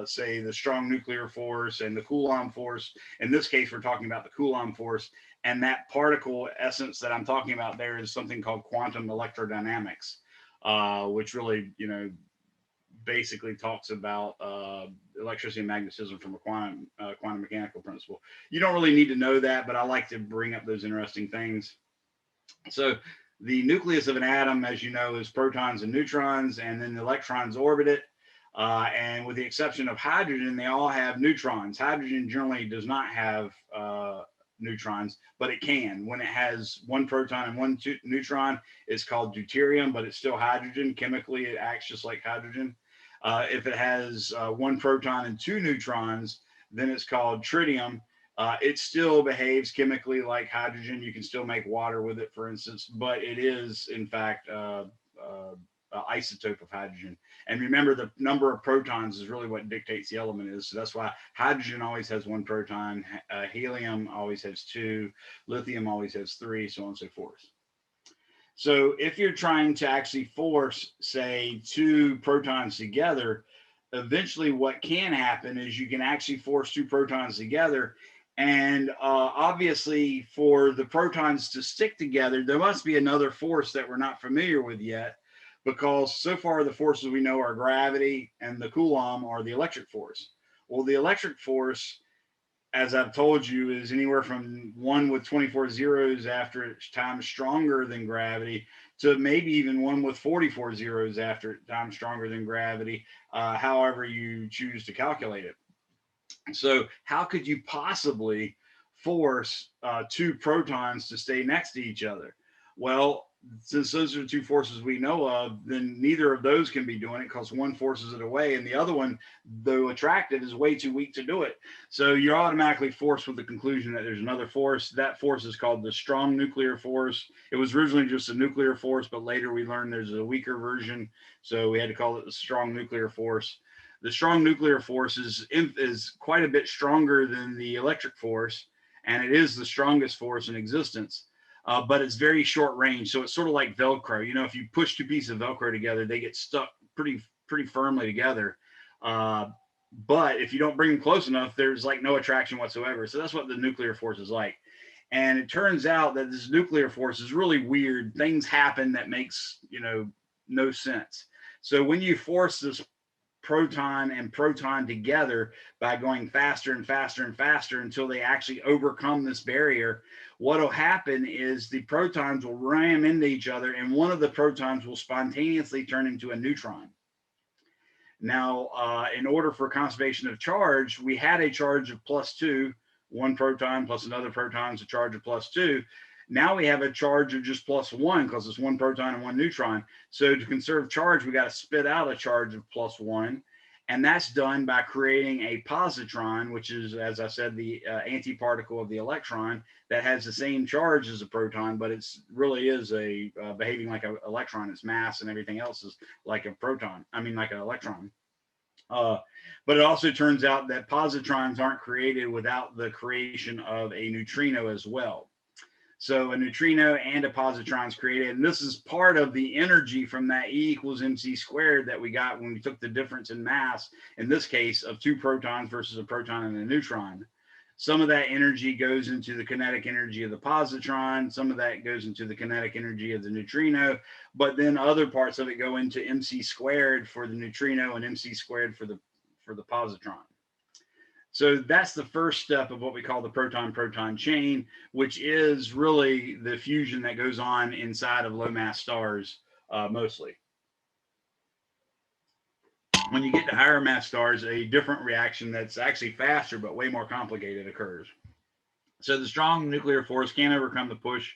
Speaker 1: say, the strong nuclear force and the Coulomb force. In this case, we're talking about the Coulomb force. And that particle essence that I'm talking about there is something called quantum electrodynamics, which really, basically talks about electricity and magnetism from a quantum mechanical principle. You don't really need to know that, but I like to bring up those interesting things. So the nucleus of an atom, as you know, is protons and neutrons, and then the electrons orbit it. And with the exception of hydrogen, they all have neutrons. Hydrogen generally does not have neutrons, but it can. When it has one proton and one neutron, it's called deuterium, but it's still hydrogen. Chemically, it acts just like hydrogen. If it has one proton and two neutrons, then it's called tritium. It still behaves chemically like hydrogen. You can still make water with it, for instance, but it is, in fact, isotope of hydrogen. And remember, the number of protons is really what dictates the element is. So that's why hydrogen always has one proton, helium always has two, lithium always has three, so on and so forth. So if you're trying to actually force, say, two protons together, eventually what can happen is you can actually force two protons together. And obviously, for the protons to stick together, there must be another force that we're not familiar with yet, because so far the forces we know are gravity and the Coulomb are the electric force. Well, the electric force, as I've told you, is anywhere from 1 with 24 zeros after its time stronger than gravity to maybe even 1 with 44 zeros after time stronger than gravity, however you choose to calculate it. So how could you possibly force two protons to stay next to each other? Well, since those are the two forces we know of, then neither of those can be doing it, because one forces it away and the other one, though attractive, is way too weak to do it. So you're automatically forced with the conclusion that there's another force. That force is called the strong nuclear force. It was originally just a nuclear force, but later we learned there's a weaker version, so we had to call it the strong nuclear force. The strong nuclear force is quite a bit stronger than the electric force, and it is the strongest force in existence. But it's very short range. So it's sort of like Velcro. If you push two pieces of Velcro together, they get stuck pretty firmly together. But if you don't bring them close enough, there's like no attraction whatsoever. So that's what the nuclear force is like. And it turns out that this nuclear force is really weird. Things happen that makes, no sense. So when you force this proton and proton together by going faster and faster and faster until they actually overcome this barrier, what will happen is the protons will ram into each other, and one of the protons will spontaneously turn into a neutron. Now, in order for conservation of charge, we had a charge of +2, one proton plus another proton is a charge of +2. Now we have a charge of just +1 because it's one proton and one neutron. So to conserve charge, we got to spit out a charge of +1. And that's done by creating a positron, which is, as I said, the antiparticle of the electron that has the same charge as a proton, but it's really is a behaving like an electron. Its mass and everything else is like a proton. I mean, like an electron. But it also turns out that positrons aren't created without the creation of a neutrino as well. So a neutrino and a positron is created, and this is part of the energy from that E equals mc squared that we got when we took the difference in mass, in this case, of 2 protons versus a proton and a neutron. Some of that energy goes into the kinetic energy of the positron, some of that goes into the kinetic energy of the neutrino, but then other parts of it go into mc squared for the neutrino and mc squared for the positron. So that's the first step of what we call the proton-proton chain, which is really the fusion that goes on inside of low mass stars mostly. When you get to higher mass stars, a different reaction that's actually faster but way more complicated occurs. So the strong nuclear force can overcome the push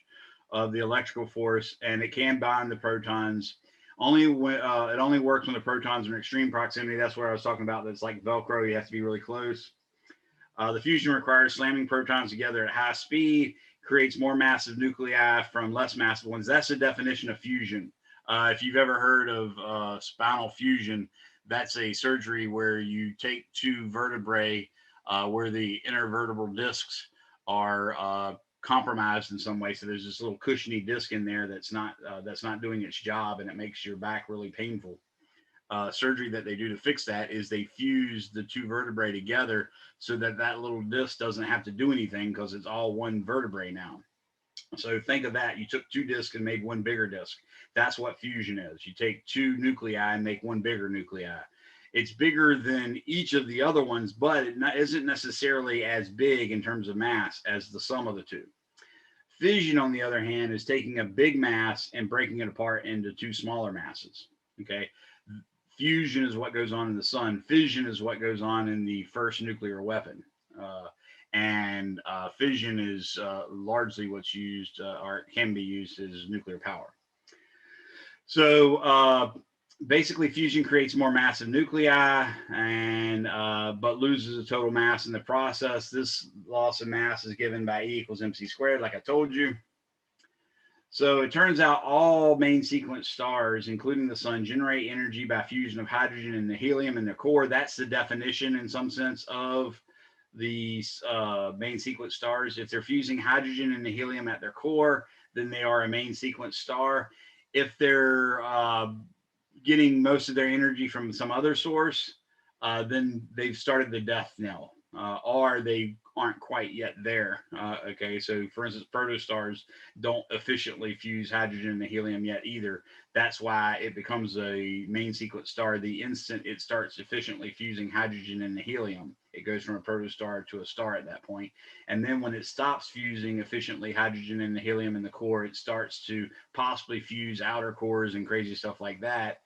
Speaker 1: of the electrical force, and it can bind the protons. Only when it only works when the protons are in extreme proximity. That's where I was talking about. That's like Velcro. You have to be really close. The fusion requires slamming protons together at high speed, creates more massive nuclei from less massive ones. That's the definition of fusion. If you've ever heard of spinal fusion, that's a surgery where you take 2 vertebrae where the intervertebral discs are compromised in some way. So there's this little cushiony disc in there that's not doing its job, and it makes your back really painful. Surgery that they do to fix that is they fuse the 2 vertebrae together so that that little disc doesn't have to do anything because it's all one vertebrae now. So think of that. You took 2 discs and made one bigger disc. That's what fusion is. You take 2 nuclei and make one bigger nuclei. It's bigger than each of the other ones, but it isn't necessarily as big in terms of mass as the sum of the 2. Fission, on the other hand, is taking a big mass and breaking it apart into 2 smaller masses. Okay. Fusion is what goes on in the sun. Fission is what goes on in the first nuclear weapon. And fission is largely what's used or can be used as nuclear power. So basically, fusion creates more massive nuclei, and but loses the total mass in the process. This loss of mass is given by E equals mc squared, like I told you. So it turns out all main sequence stars, including the sun, generate energy by fusion of hydrogen and the helium in their core. That's the definition, in some sense, of the main sequence stars. If they're fusing hydrogen and the helium at their core, then they are a main sequence star. If they're getting most of their energy from some other source, then they've started the death knell, or they aren't quite yet there. Okay, so for instance, protostars don't efficiently fuse hydrogen and the helium yet either. That's why it becomes a main sequence star the instant it starts efficiently fusing hydrogen and the helium. It goes from a protostar to a star at that point. And then when it stops fusing efficiently hydrogen and the helium in the core, it starts to possibly fuse outer cores and crazy stuff like that.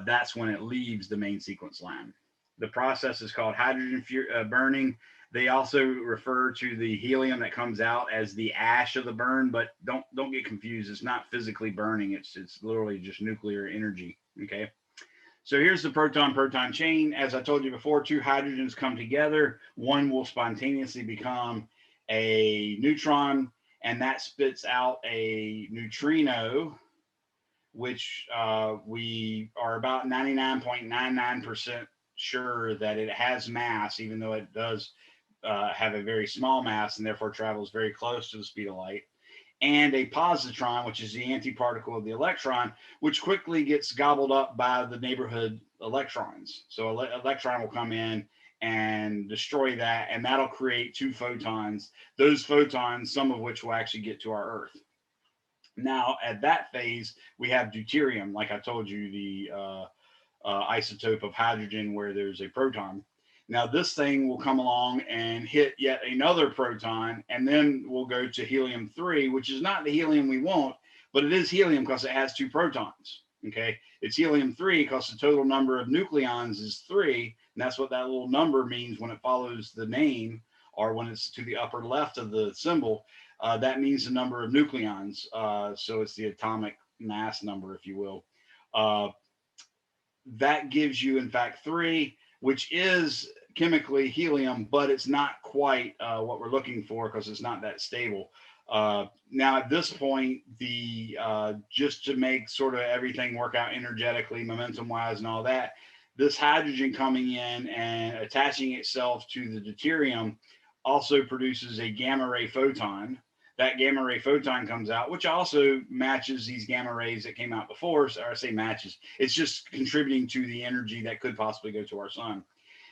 Speaker 1: That's when it leaves the main sequence line. The process is called hydrogen burning. They also refer to the helium that comes out as the ash of the burn, but don't get confused. It's not physically burning. It's literally just nuclear energy. Okay. So here's the proton-proton chain. As I told you before, 2 hydrogens come together. One will spontaneously become a neutron, and that spits out a neutrino, which we are about 99.99% sure that it has mass, even though it does have a very small mass and therefore travels very close to the speed of light, and a positron, which is the antiparticle of the electron, which quickly gets gobbled up by the neighborhood electrons. So an electron will come in and destroy that, and that'll create 2 photons. Those photons, some of which will actually get to our Earth. Now, at that phase, we have deuterium, like I told you, the isotope of hydrogen where there's a proton. Now this thing will come along and hit yet another proton, and then we'll go to helium-3, which is not the helium we want, but it is helium because it has 2 protons. Okay, it's helium-3 because the total number of nucleons is 3, and that's what that little number means when it follows the name, or when it's to the upper left of the symbol. That means the number of nucleons. So it's the atomic mass number, if you will. That gives you, in fact, 3. which is chemically helium, but it's not quite what we're looking for because it's not that stable. Now at this point, just to make sort of everything work out energetically, momentum wise and all that, this hydrogen coming in and attaching itself to the deuterium also produces a gamma ray photon. That gamma ray photon comes out, which also matches these gamma rays that came out before. Or I say matches, it's just contributing to the energy that could possibly go to our sun.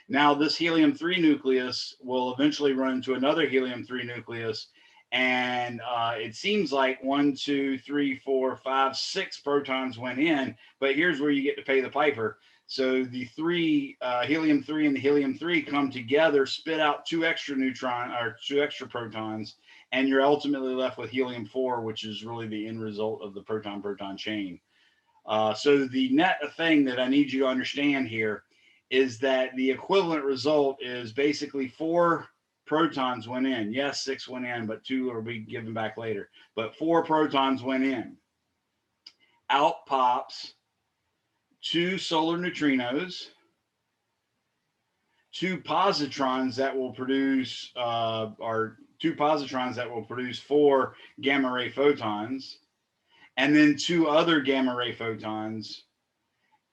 Speaker 1: Now this helium-3 nucleus will eventually run into another helium-3 nucleus, and it seems like 1, 2, 3, 4, 5, 6 protons went in, but here's where you get to pay the piper. So the helium-3 and the helium-3 come together, spit out 2 extra protons, and you're ultimately left with helium-4, which is really the end result of the proton-proton chain. So the net thing that I need you to understand here is that the equivalent result is basically 4 protons went in. Yes, 6 went in, but 2 will be given back later. But 4 protons went in. Out pops 2 solar neutrinos, 2 positrons that will produce 4 gamma ray photons, and then 2 other gamma ray photons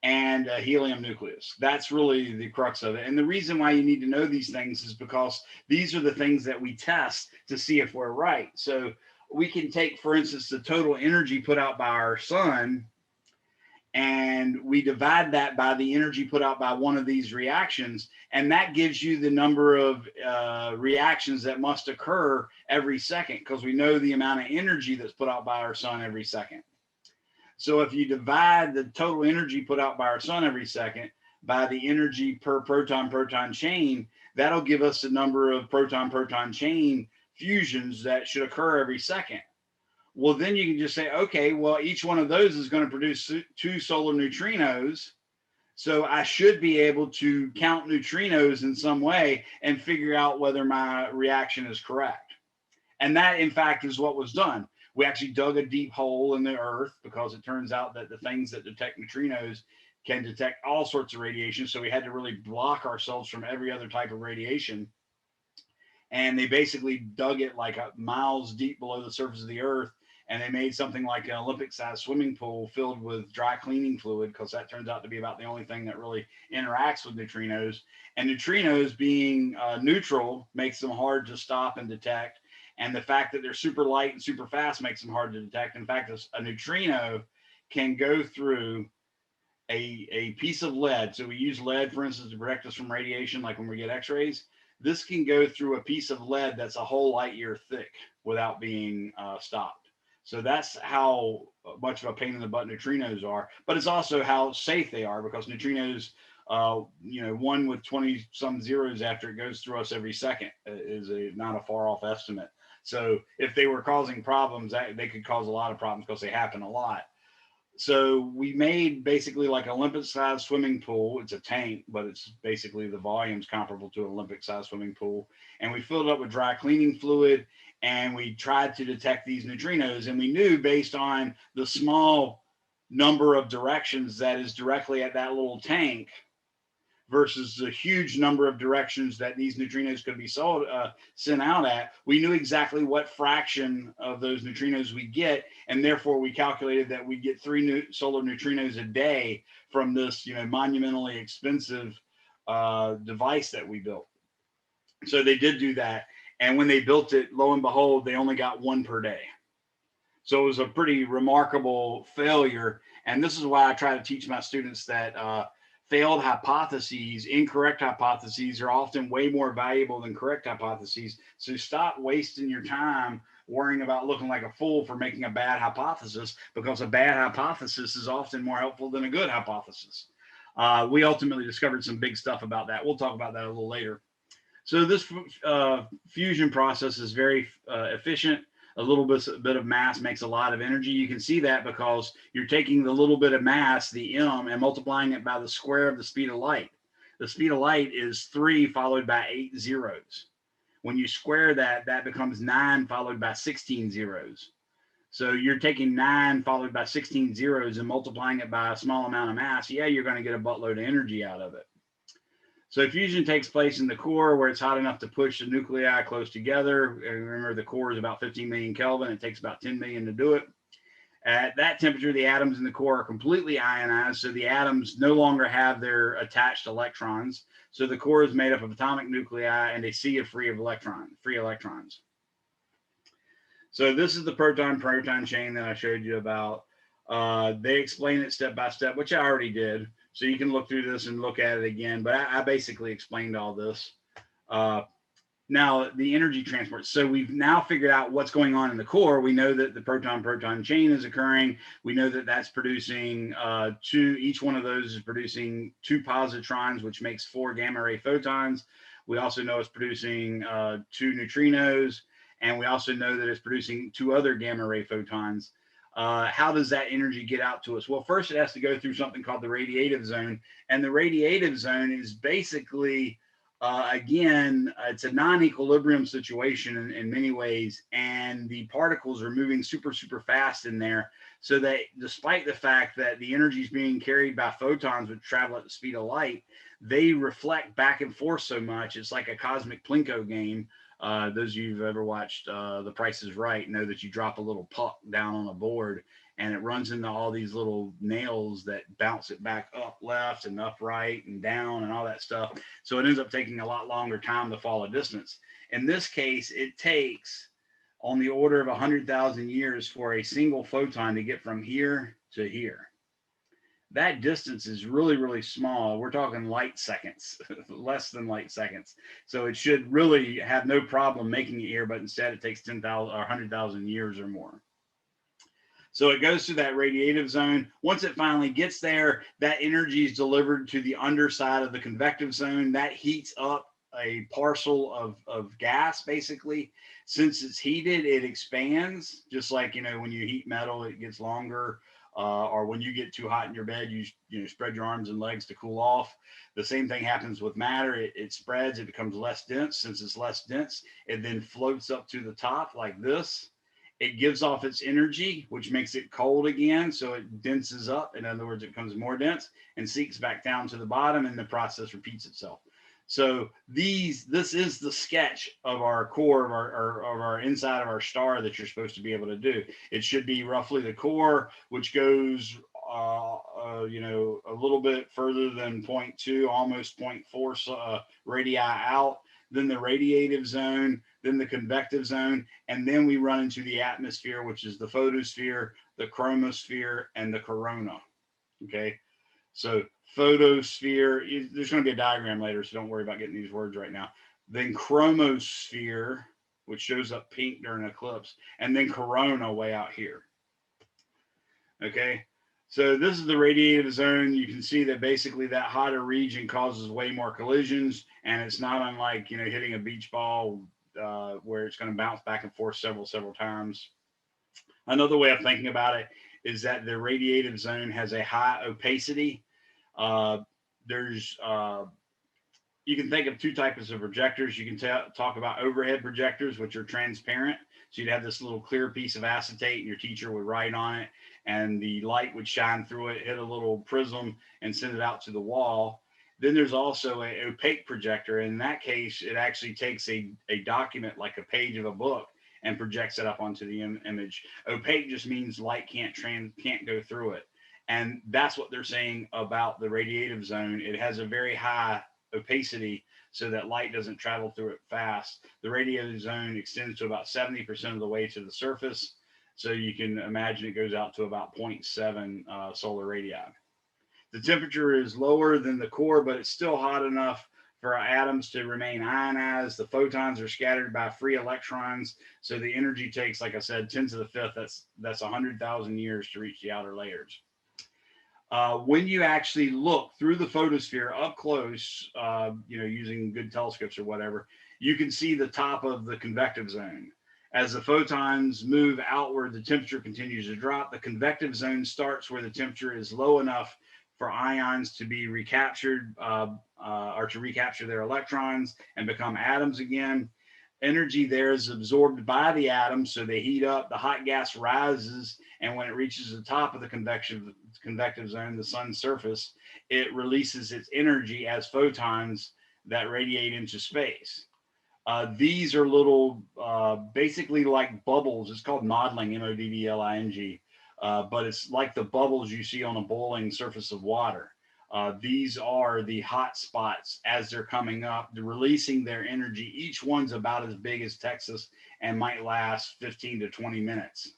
Speaker 1: and a helium nucleus. That's really the crux of it. And the reason why you need to know these things is because these are the things that we test to see if we're right. So we can take, for instance, the total energy put out by our sun, and we divide that by the energy put out by one of these reactions, and that gives you the number of reactions that must occur every second, because we know the amount of energy that's put out by our sun every second. So if you divide the total energy put out by our sun every second by the energy per proton-proton chain, that'll give us the number of proton-proton chain fusions that should occur every second. Well, then you can just say, okay, well, each one of those is going to produce 2 solar neutrinos. So I should be able to count neutrinos in some way and figure out whether my reaction is correct. And that, in fact, is what was done. We actually dug a deep hole in the earth, because it turns out that the things that detect neutrinos can detect all sorts of radiation. So we had to really block ourselves from every other type of radiation. And they basically dug it like miles deep below the surface of the earth. And they made something like an Olympic-sized swimming pool filled with dry cleaning fluid, because that turns out to be about the only thing that really interacts with neutrinos. And neutrinos being neutral makes them hard to stop and detect. And the fact that they're super light and super fast makes them hard to detect. In fact, a neutrino can go through a piece of lead. So we use lead, for instance, to protect us from radiation, like when we get x-rays. This can go through a piece of lead that's a whole light year thick without being stopped. So that's how much of a pain in the butt neutrinos are, but it's also how safe they are, because neutrinos, one with 20 some zeros after it goes through us every second is not a far off estimate. So if they were causing problems, they could cause a lot of problems, because they happen a lot. So we made basically like an Olympic-sized swimming pool. It's a tank, but it's basically the volume's comparable to an Olympic-sized swimming pool. And we filled it up with dry cleaning fluid, and we tried to detect these neutrinos. And we knew, based on the small number of directions that is directly at that little tank versus the huge number of directions that these neutrinos could be sent out at, we knew exactly what fraction of those neutrinos we get, and therefore we calculated that we get 3 solar neutrinos a day from this, monumentally expensive device that we built. So they did do that, and when they built it, lo and behold, they only got 1 per day. So it was a pretty remarkable failure, and this is why I try to teach my students that failed hypotheses, incorrect hypotheses, are often way more valuable than correct hypotheses. So stop wasting your time worrying about looking like a fool for making a bad hypothesis, because a bad hypothesis is often more helpful than a good hypothesis. We ultimately discovered some big stuff about that. We'll talk about that a little later. So this fusion process is very efficient. A little bit of mass makes a lot of energy. You can see that because you're taking the little bit of mass, the m, and multiplying it by the square of the speed of light. The speed of light is 3 followed by 8 zeros. When you square that, that becomes 9 followed by 16 zeros. So you're taking 9 followed by 16 zeros and multiplying it by a small amount of mass. Yeah, you're going to get a buttload of energy out of it. So fusion takes place in the core where it's hot enough to push the nuclei close together. And remember, the core is about 15 million Kelvin. It takes about 10 million to do it. At that temperature, the atoms in the core are completely ionized, so the atoms no longer have their attached electrons. So the core is made up of atomic nuclei and a sea of free electrons. So this is the proton-proton chain that I showed you about. They explain it step by step, which I already did. So you can look through this and look at it again. But I basically explained all this. Now, the energy transport. So we've now figured out what's going on in the core. We know that the proton-proton chain is occurring. We know that that's producing each one of those is producing 2 positrons, which makes 4 gamma ray photons. We also know it's producing 2 neutrinos. And we also know that it's producing 2 other gamma ray photons. How does that energy get out to us? Well, first it has to go through something called the radiative zone. And the radiative zone is basically, again, it's a non-equilibrium situation in many ways. And the particles are moving super, super fast in there. So that despite the fact that the energy is being carried by photons which travel at the speed of light, they reflect back and forth so much. It's like a cosmic Plinko game. Those of you who've ever watched The Price is Right know that you drop a little puck down on a board and it runs into all these little nails that bounce it back up left and up right and down and all that stuff. So it ends up taking a lot longer time to fall a distance. In this case, it takes on the order of 100,000 years for a single photon to get from here to here. That distance is really, really small. We're talking light seconds, less than light seconds. So it should really have no problem making it here, but instead it takes 10,000 or 100,000 years or more. So it goes through that radiative zone. Once it finally gets there, that energy is delivered to the underside of the convective zone. That heats up a parcel of gas, basically. Since it's heated, it expands, just like, when you heat metal, it gets longer. Or when you get too hot in your bed, you spread your arms and legs to cool off. The same thing happens with matter. It spreads, it becomes less dense. Since it's less dense, it then floats up to the top like this. It gives off its energy, which makes it cold again. So it denses up. In other words, it becomes more dense and sinks back down to the bottom, and the process repeats itself. So this is the sketch of our core of our inside of our star that you're supposed to be able to do. It should be roughly the core, which goes a little bit further than 0.2, almost 0.4 radii out, then the radiative zone, then the convective zone, and then we run into the atmosphere, which is the photosphere, the chromosphere, and the corona. Okay, so photosphere, there's going to be a diagram later, so don't worry about getting these words right now. Then chromosphere, which shows up pink during eclipse, and then corona way out here. Okay, so this is the radiative zone. You can see that basically that hotter region causes way more collisions, and it's not unlike hitting a beach ball where it's going to bounce back and forth several times. Another way of thinking about it is that the radiative zone has a high opacity. You can think of 2 types of projectors. You can talk about overhead projectors, which are transparent. So you'd have this little clear piece of acetate and your teacher would write on it and the light would shine through it, hit a little prism and send it out to the wall. Then there's also an opaque projector. In that case, it actually takes a document like a page of a book and projects it up onto the image. Opaque just means light can't go through it. And that's what they're saying about the radiative zone. It has a very high opacity so that light doesn't travel through it fast. The radiative zone extends to about 70% of the way to the surface. So you can imagine it goes out to about 0.7 solar radii. The temperature is lower than the core, but it's still hot enough for our atoms to remain ionized. The photons are scattered by free electrons. So the energy takes, like I said, 10 to the 5th. That's 100,000 years to reach the outer layers. When you actually look through the photosphere up close, using good telescopes or whatever, you can see the top of the convective zone. As the photons move outward, the temperature continues to drop. The convective zone starts where the temperature is low enough for ions to be recaptured or to recapture their electrons and become atoms again. Energy there is absorbed by the atoms, so they heat up, the hot gas rises, and when it reaches the top of the convective zone, the sun's surface, it releases its energy as photons that radiate into space. These are little, basically like bubbles. It's called modeling, moddling, but it's like the bubbles you see on a boiling surface of water. These are the hot spots as they're coming up, they're releasing their energy. Each one's about as big as Texas and might last 15 to 20 minutes.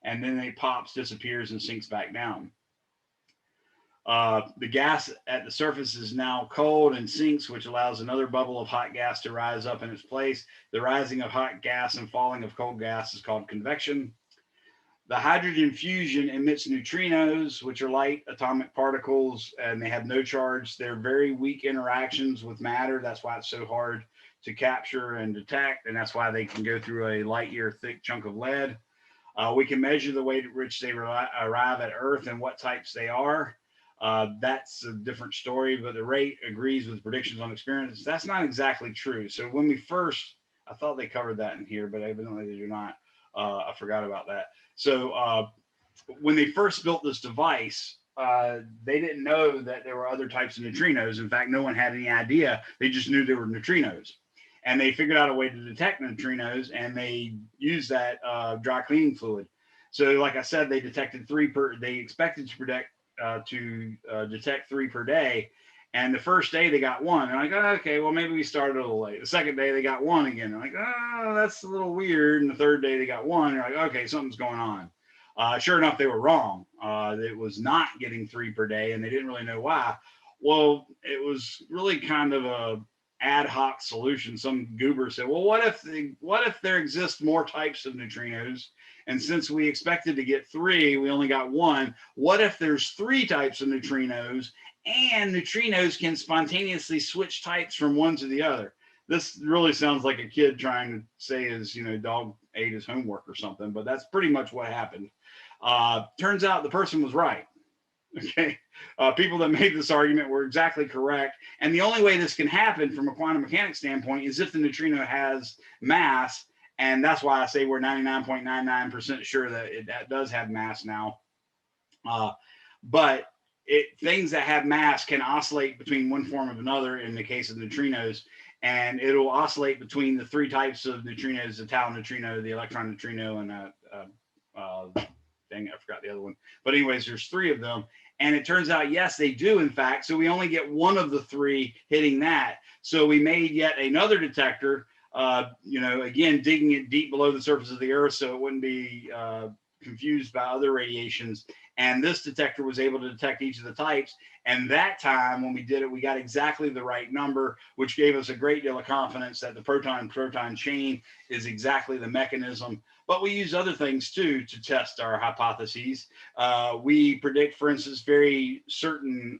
Speaker 1: And then it pops, disappears, and sinks back down. The gas at the surface is now cold and sinks, which allows another bubble of hot gas to rise up in its place. The rising of hot gas and falling of cold gas is called convection. The hydrogen fusion emits neutrinos, which are light atomic particles, and they have no charge. They're very weak interactions with matter. That's why it's so hard to capture and detect, and that's why they can go through a light year thick chunk of lead. We can measure the way at which they arrive at Earth and what types they are. That's a different story, but the rate agrees with predictions on experience. That's not exactly true. So when we first, I thought they covered that in here, but evidently they do not. I forgot about that. So when they first built this device, they didn't know that there were other types of neutrinos. In fact, no one had any idea. They just knew there were neutrinos. And they figured out a way to detect neutrinos, and they used that dry cleaning fluid. So like I said, they detected they expected to detect 3 per day. And the first day they got 1. And like, oh, okay, well, maybe we started a little late. The second day they got 1 again. They're like, oh, that's a little weird. And the third day they got 1. They're like, okay, something's going on. Sure enough, they were wrong. It was not getting 3 per day, and they didn't really know why. Well, it was really kind of a ad hoc solution. Some goober said, well, what if there exist more types of neutrinos? And since we expected to get 3, we only got 1. What if there's 3 types of neutrinos, and neutrinos can spontaneously switch types from one to the other? This really sounds like a kid trying to say his, dog ate his homework or something, but that's pretty much what happened. Turns out the person was right. Okay. People that made this argument were exactly correct. And the only way this can happen from a quantum mechanics standpoint is if the neutrino has mass. And that's why I say we're 99.99% sure that that does have mass now. But things that have mass can oscillate between one form of another in the case of neutrinos. And it'll oscillate between the 3 types of neutrinos, the tau neutrino, the electron neutrino, and dang, I forgot the other one. But anyways, there's 3 of them. And it turns out, yes, they do, in fact. So we only get 1 of the 3 hitting that. So we made yet another detector, again, digging it deep below the surface of the Earth so it wouldn't be confused by other radiations. And this detector was able to detect each of the types. And that time when we did it, we got exactly the right number, which gave us a great deal of confidence that the proton-proton chain is exactly the mechanism. But we use other things too to test our hypotheses. We predict, for instance, very certain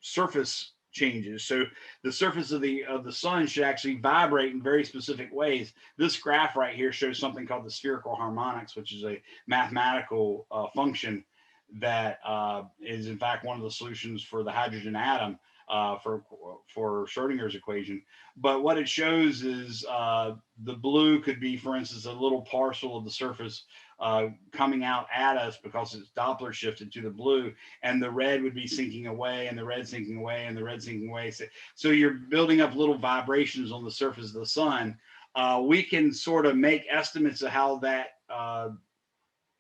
Speaker 1: surface changes. So the surface of the sun should actually vibrate in very specific ways. This graph right here shows something called the spherical harmonics, which is a mathematical function that is in fact one of the solutions for the hydrogen atom for Schrodinger's equation. But what it shows is the blue could be, for instance, a little parcel of the surface coming out at us because it's Doppler shifted to the blue, and the red would be sinking away, and the red sinking away, and the red sinking away. So you're building up little vibrations on the surface of the sun. We can sort of make estimates of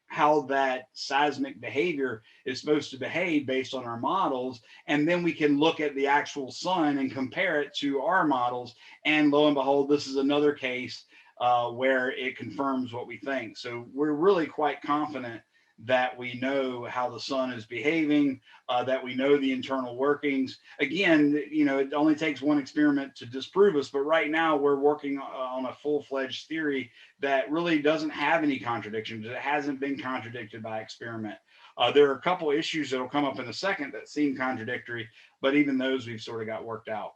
Speaker 1: how that seismic behavior is supposed to behave based on our models. And then we can look at the actual sun and compare it to our models. And lo and behold, this is another case where it confirms what we think. So we're really quite confident that we know how the sun is behaving, that we know the internal workings. Again, it only takes one experiment to disprove us, but right now we're working on a full-fledged theory that really doesn't have any contradictions. It hasn't been contradicted by experiment. There are a couple issues that will come up in a second that seem contradictory, but even those we've sort of got worked out.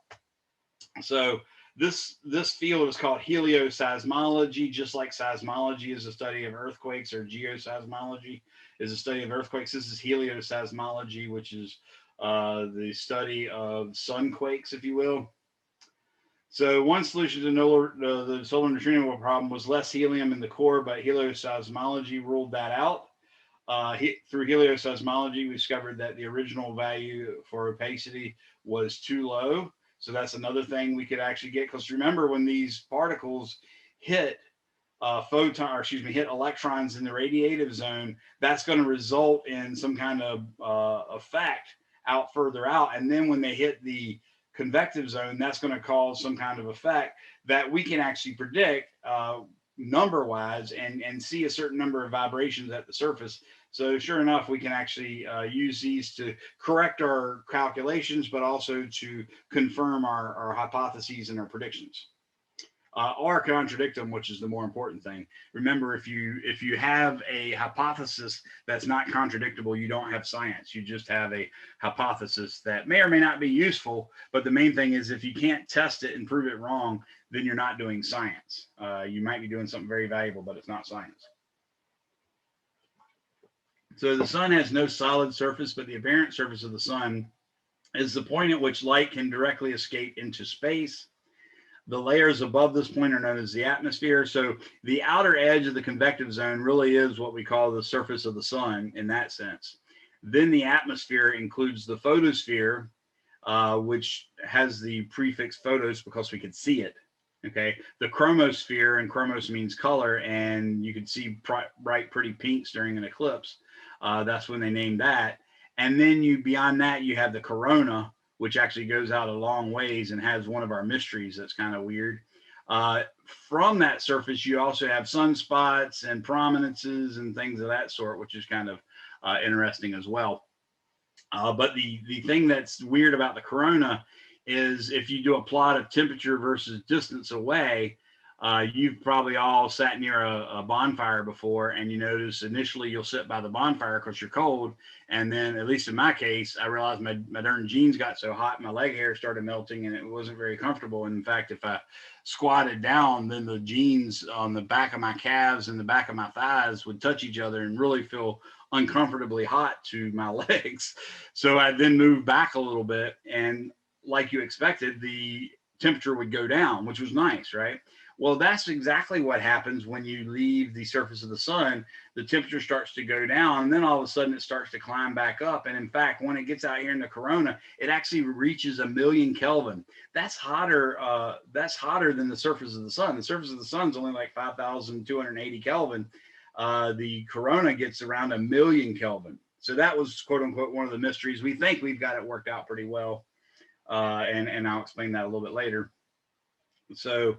Speaker 1: So this field is called helioseismology, just like seismology is a study of earthquakes, or geoseismology is a study of earthquakes. This is helioseismology, which is the study of sunquakes, if you will. So one solution to the solar neutrino problem was less helium in the core, but helioseismology ruled that out. Through helioseismology, we discovered that the original value for opacity was too low. So that's another thing we could actually get, because remember, when these particles hit hit electrons in the radiative zone, that's going to result in some kind of effect out further out. And then when they hit the convective zone, that's going to cause some kind of effect that we can actually predict number wise and see a certain number of vibrations at the surface. So sure enough, we can actually use these to correct our calculations, but also to confirm our hypotheses and our predictions. Or contradict them, which is the more important thing. Remember, if you have a hypothesis that's not contradictable, you don't have science. You just have a hypothesis that may or may not be useful. But the main thing is, if you can't test it and prove it wrong, then you're not doing science. You might be doing something very valuable, but it's not science. So the sun has no solid surface, but the apparent surface of the sun is the point at which light can directly escape into space. The layers above this point are known as the atmosphere. So the outer edge of the convective zone really is what we call the surface of the sun in that sense. Then the atmosphere includes the photosphere, which has the prefix photos because we could see it. Okay, the chromosphere, and chromos means color, and you could see bright, pretty pinks during an eclipse. That's when they named that. And then beyond that, you have the corona, which actually goes out a long ways and has one of our mysteries that's kind of weird. From that surface, you also have sunspots and prominences and things of that sort, which is kind of interesting as well. But the thing that's weird about the corona is if you do a plot of temperature versus distance away, you've probably all sat near a bonfire before, and you notice initially you'll sit by the bonfire because you're cold. And then, at least in my case, I realized my darn jeans got so hot, my leg hair started melting, and it wasn't very comfortable. And in fact, if I squatted down, then the jeans on the back of my calves and the back of my thighs would touch each other and really feel uncomfortably hot to my legs. So I then moved back a little bit, and like you expected, the temperature would go down, which was nice, right? Well, that's exactly what happens when you leave the surface of the sun. The temperature starts to go down, and then all of a sudden it starts to climb back up. And in fact, when it gets out here in the corona, it actually reaches 1,000,000 Kelvin. That's hotter than the surface of the sun. The surface of the sun is only like 5,280 Kelvin. The corona gets around 1,000,000 Kelvin. So that was, quote unquote, one of the mysteries. We think we've got it worked out pretty well. And I'll explain that a little bit later. So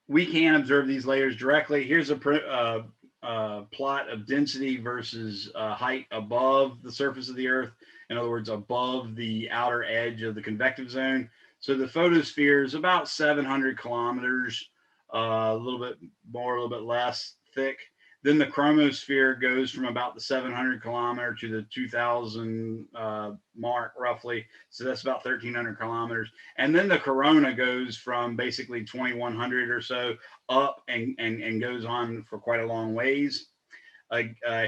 Speaker 1: we can observe these layers directly. Here's a plot of density versus height above the surface of the Earth. In other words, above the outer edge of the convective zone. So the photosphere is about 700 kilometers, a little bit more, a little bit less thick. Then the chromosphere goes from about the 700 kilometer to the 2,000 mark roughly. So that's about 1,300 kilometers. And then the corona goes from basically 2,100 or so up and goes on for quite a long ways.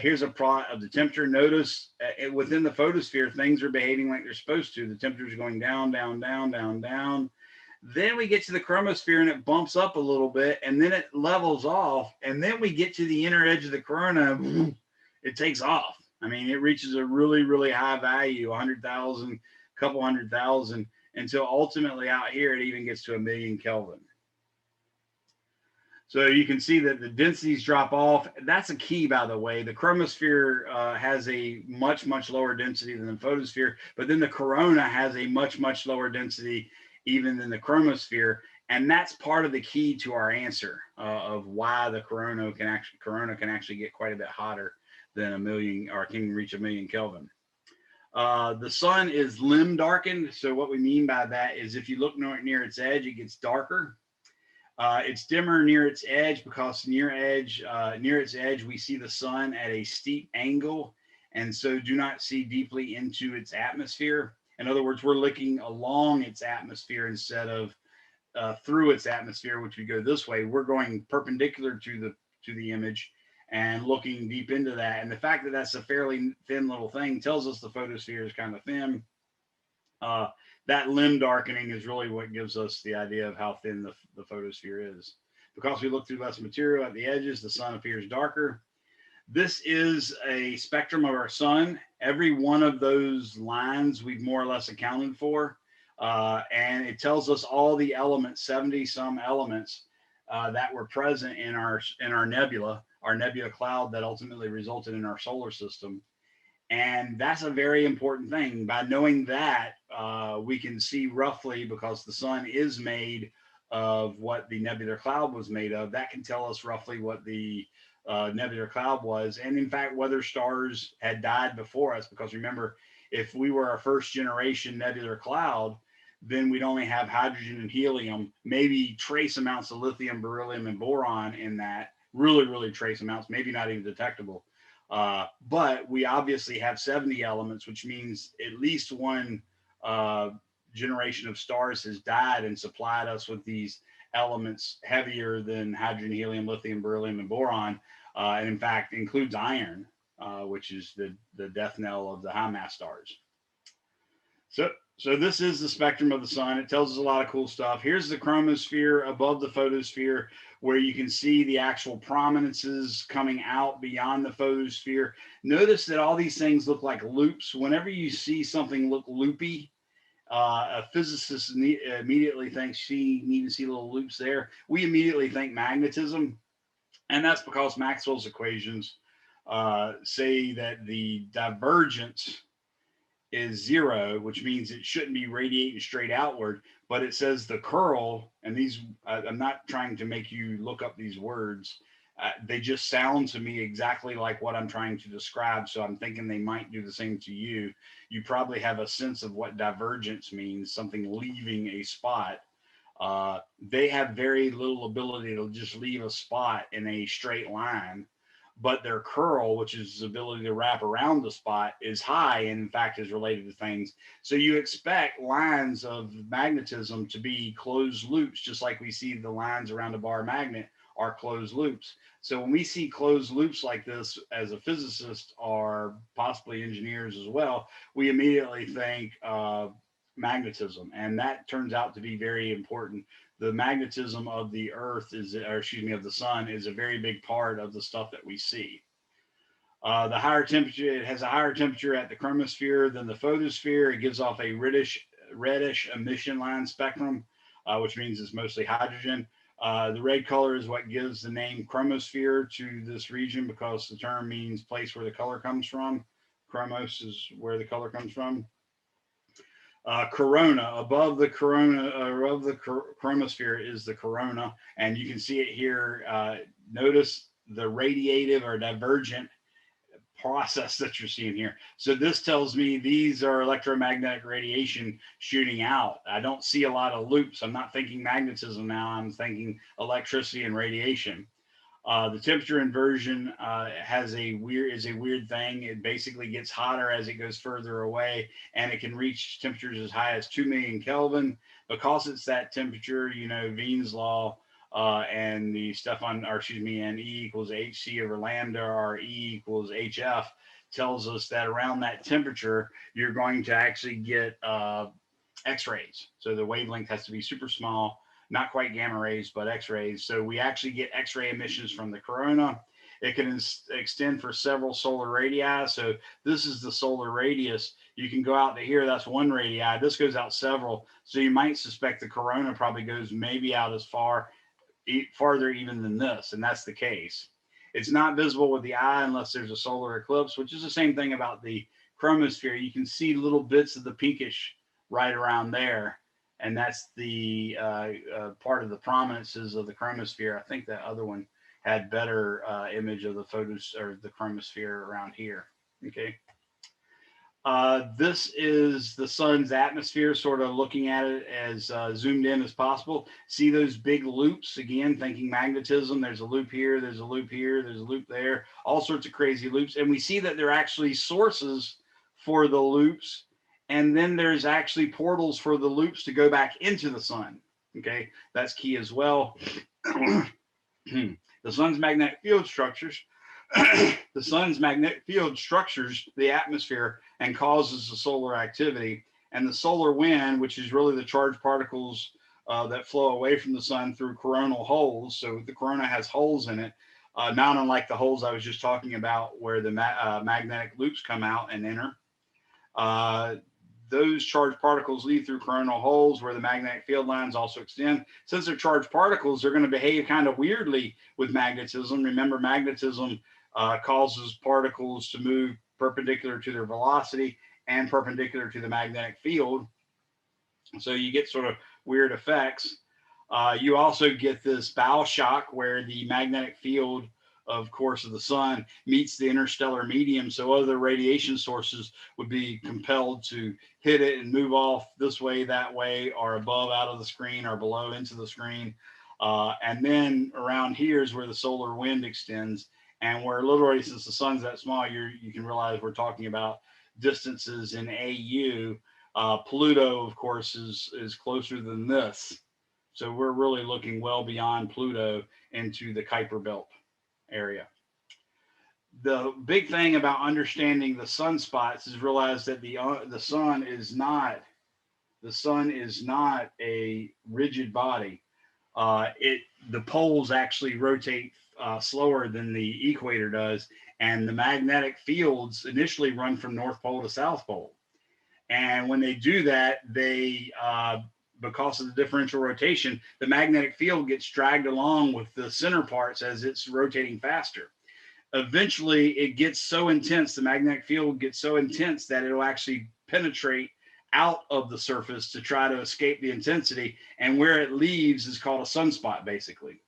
Speaker 1: Here's a plot of the temperature. Notice within the photosphere, things are behaving like they're supposed to. The temperature is going down, down, down, down, down. Then we get to the chromosphere and it bumps up a little bit, and then it levels off. And then we get to the inner edge of the corona, it takes off. I mean, it reaches a really, really high value, 100,000, couple 100,000, until ultimately out here it even gets to 1,000,000 Kelvin. So you can see that the densities drop off. That's a key, by the way. The chromosphere has a much, much lower density than the photosphere, but then the corona has a much, much lower density even than the chromosphere. And that's part of the key to our answer of why the corona can actually get quite a bit hotter than 1,000,000, or can reach 1,000,000 Kelvin. The sun is limb darkened. So what we mean by that is if you look near its edge, it gets darker. It's dimmer near its edge because near its edge, we see the sun at a steep angle, and so do not see deeply into its atmosphere. In other words, we're looking along its atmosphere instead of through its atmosphere, which we go this way. We're going perpendicular to the image and looking deep into that. And the fact that that's a fairly thin little thing tells us the photosphere is kind of thin. That limb darkening is really what gives us the idea of how thin the photosphere is. Because we look through less material at the edges, the sun appears darker. This is a spectrum of our sun. Every one of those lines we've more or less accounted for. And it tells us all the elements, 70 some elements that were present in our nebula cloud that ultimately resulted in our solar system. And that's a very important thing. By knowing that, we can see roughly, because the sun is made of what the nebular cloud was made of, that can tell us roughly what the nebular cloud was. And in fact, whether stars had died before us, because remember, if we were a first generation nebular cloud, then we'd only have hydrogen and helium, maybe trace amounts of lithium, beryllium, and boron in that, really, really trace amounts, maybe not even detectable. But we obviously have 70 elements, which means at least one generation of stars has died and supplied us with these elements heavier than hydrogen, helium, lithium, beryllium, and boron, and in fact includes iron, which is the death knell of the high mass stars. So this is the spectrum of the sun. It tells us a lot of cool stuff. Here's the chromosphere above the photosphere, where you can see the actual prominences coming out beyond the photosphere. Notice that all these things look like loops. Whenever you see something look loopy, a physicist immediately thinks you need to see little loops there. We immediately think magnetism, and that's because Maxwell's equations say that the divergence is 0, which means it shouldn't be radiating straight outward, but it says the curl, and these, I'm not trying to make you look up these words. They just sound to me exactly like what I'm trying to describe. So I'm thinking they might do the same to you. You probably have a sense of what divergence means, something leaving a spot. They have very little ability to just leave a spot in a straight line, but their curl, which is the ability to wrap around the spot, is high, and in fact is related to things. So you expect lines of magnetism to be closed loops, just like we see the lines around a bar magnet are closed loops. So when we see closed loops like this, as a physicist or possibly engineers as well, we immediately think magnetism, and that turns out to be very important. The magnetism of the earth is, or excuse me, of the sun, is a very big part of the stuff that we see. The higher temperature, it has a higher temperature at the chromosphere than the photosphere. It gives off a reddish emission line spectrum, which means it's mostly hydrogen. The red color is what gives the name chromosphere to this region, because the term means place where the color comes from. Chromos is where the color comes from. Corona, above the chromosphere is the corona, and you can see it here. Notice the radiative or divergent process that you're seeing here. So this tells me these are electromagnetic radiation shooting out. I don't see a lot of loops. I'm not thinking magnetism now. I'm thinking electricity and radiation. The temperature inversion is a weird thing. It basically gets hotter as it goes further away, and it can reach temperatures as high as 2 million Kelvin. Because it's that temperature, you know, Wien's law and the stuff on, or excuse me, and E equals hc over lambda, or E equals hf, tells us that around that temperature, you're going to actually get X-rays. So the wavelength has to be super small. Not quite gamma rays, but X-rays. So we actually get X-ray emissions from the corona. It can extend for several solar radii. So this is the solar radius. You can go out to here. That's one radii. This goes out several. So you might suspect the corona probably goes maybe out as farther even than this, and that's the case. It's not visible with the eye unless there's a solar eclipse, which is the same thing about the chromosphere. You can see little bits of the pinkish right around there. And that's the part of the prominences of the chromosphere. I think that other one had better image of the photos or the chromosphere around here. Okay. This is the sun's atmosphere, sort of looking at it as zoomed in as possible. See those big loops? Again, thinking magnetism. There's a loop here, there's a loop here, there's a loop there, all sorts of crazy loops. And we see that there are actually sources for the loops. And then there's actually portals for the loops to go back into the sun. Okay, that's key as well. The sun's magnetic field structures. The sun's magnetic field structures the atmosphere and causes the solar activity. And the solar wind, which is really the charged particles that flow away from the sun through coronal holes. So the corona has holes in it, not unlike the holes I was just talking about where the magnetic loops come out and enter. those charged particles leave through coronal holes where the magnetic field lines also extend. Since they're charged particles, they're going to behave kind of weirdly with magnetism. Remember, magnetism causes particles to move perpendicular to their velocity and perpendicular to the magnetic field. So you get sort of weird effects. You also get this bow shock where the magnetic field, of course, of the sun meets the interstellar medium. So other radiation sources would be compelled to hit it and move off this way, that way, or above out of the screen, or below into the screen. And then around here is where the solar wind extends, and where literally, since the sun's that small, you can realize we're talking about distances in AU. Pluto, of course, is closer than this. So we're really looking well beyond Pluto into the Kuiper Belt area. The big thing about understanding the sunspots is realize that the sun is not a rigid body. The poles actually rotate slower than the equator does, and the magnetic fields initially run from North Pole to South Pole. And when they do that, because of the differential rotation, the magnetic field gets dragged along with the center parts as it's rotating faster. Eventually, it gets so intense, the magnetic field gets so intense that it'll actually penetrate out of the surface to try to escape the intensity. And where it leaves is called a sunspot, basically.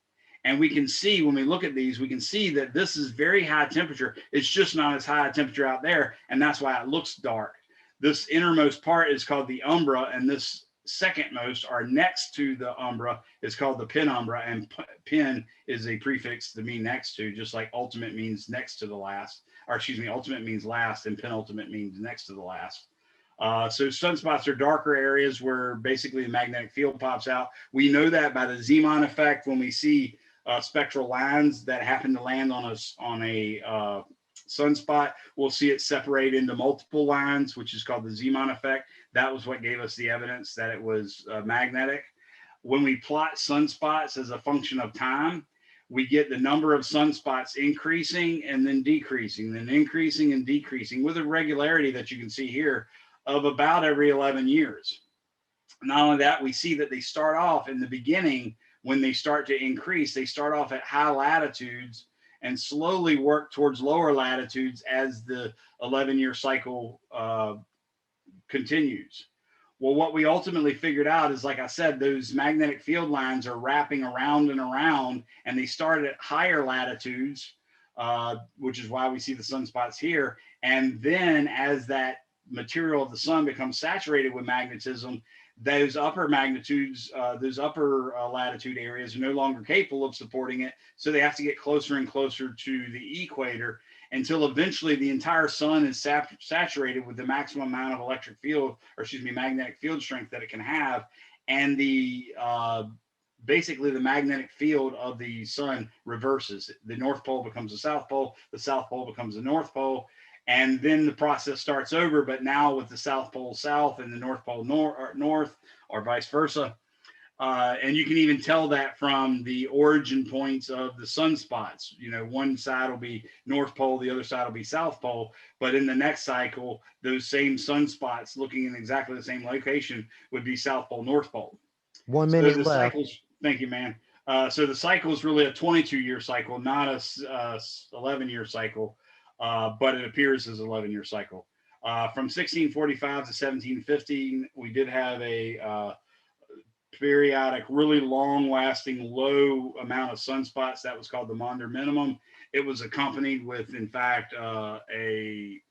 Speaker 1: And we can see, when we look at these, we can see that this is very high temperature. It's just not as high a temperature out there, and that's why it looks dark. This innermost part is called the umbra, and this secondmost, or next to the umbra, is called the penumbra, and pen is a prefix to mean next to, just like ultimate means next to the last, or excuse me, ultimate means last, and penultimate means next to the last. So sunspots are darker areas where basically the magnetic field pops out. We know that by the Zeeman effect when we see spectral lines that happen to land on a sunspot. We'll see it separate into multiple lines, which is called the Zeeman effect. That was what gave us the evidence that it was magnetic. When we plot sunspots as a function of time, we get the number of sunspots increasing and then decreasing, then increasing and decreasing with a regularity that you can see here of about every 11 years. Not only that, we see that they start off in the beginning, when they start to increase, they start off at high latitudes and slowly work towards lower latitudes as the 11-year cycle continues. Well, what we ultimately figured out is, like I said, those magnetic field lines are wrapping around and around, and they start at higher latitudes, which is why we see the sunspots here. And then as that material of the sun becomes saturated with magnetism, those upper magnitudes, those upper latitude areas are no longer capable of supporting it. So they have to get closer and closer to the equator until eventually the entire sun is saturated with the maximum amount of electric field, or excuse me, magnetic field strength that it can have. And the basically the magnetic field of the sun reverses. The North Pole becomes the South Pole, the South Pole becomes the North Pole. And then the process starts over, but now with the South Pole south and the North Pole north, or vice versa. And you can even tell that from the origin points of the sunspots. You know, one side will be North Pole, the other side will be South Pole. But in the next cycle, those same sunspots looking in exactly the same location would be South Pole, North Pole.
Speaker 3: 1 minute
Speaker 1: so the
Speaker 3: left.
Speaker 1: Cycles, thank you, man. So the cycle is really a 22-year cycle, not a 11-year cycle. But it appears as an 11-year cycle. From 1645 to 1715, we did have a periodic, really long-lasting, low amount of sunspots. That was called the Maunder minimum. It was accompanied with, in fact, a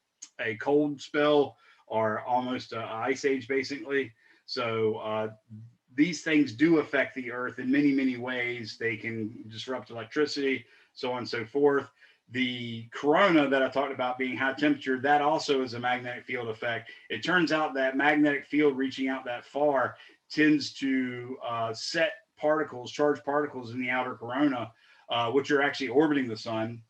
Speaker 1: cold spell, or almost an ice age, basically. So these things do affect the Earth in many, many ways. They can disrupt electricity, so on and so forth. The corona that I talked about being high temperature, that also is a magnetic field effect. It turns out that magnetic field reaching out that far tends to set particles, charged particles in the outer corona, which are actually orbiting the sun.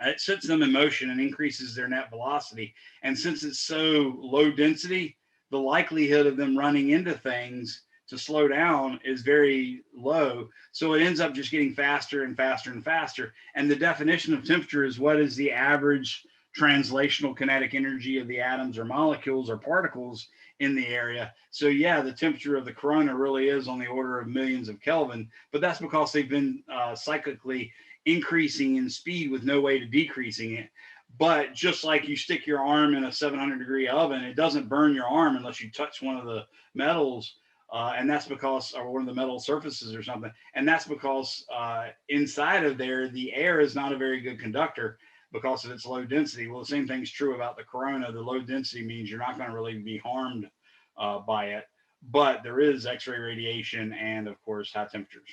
Speaker 1: It sets them in motion and increases their net velocity. And since it's so low density, the likelihood of them running into things to slow down is very low. So it ends up just getting faster and faster and faster. And the definition of temperature is what is the average translational kinetic energy of the atoms or molecules or particles in the area. So yeah, the temperature of the corona really is on the order of millions of Kelvin, but that's because they've been cyclically increasing in speed with no way to decreasing it. But just like you stick your arm in a 700-degree oven, it doesn't burn your arm unless you touch one of the metals. And that's because, or one of the metal surfaces or something. And that's because inside of there, the air is not a very good conductor because of its low density. Well, the same thing's true about the corona. The low density means you're not going to really be harmed by it. But there is X-ray radiation and, of course, high temperatures.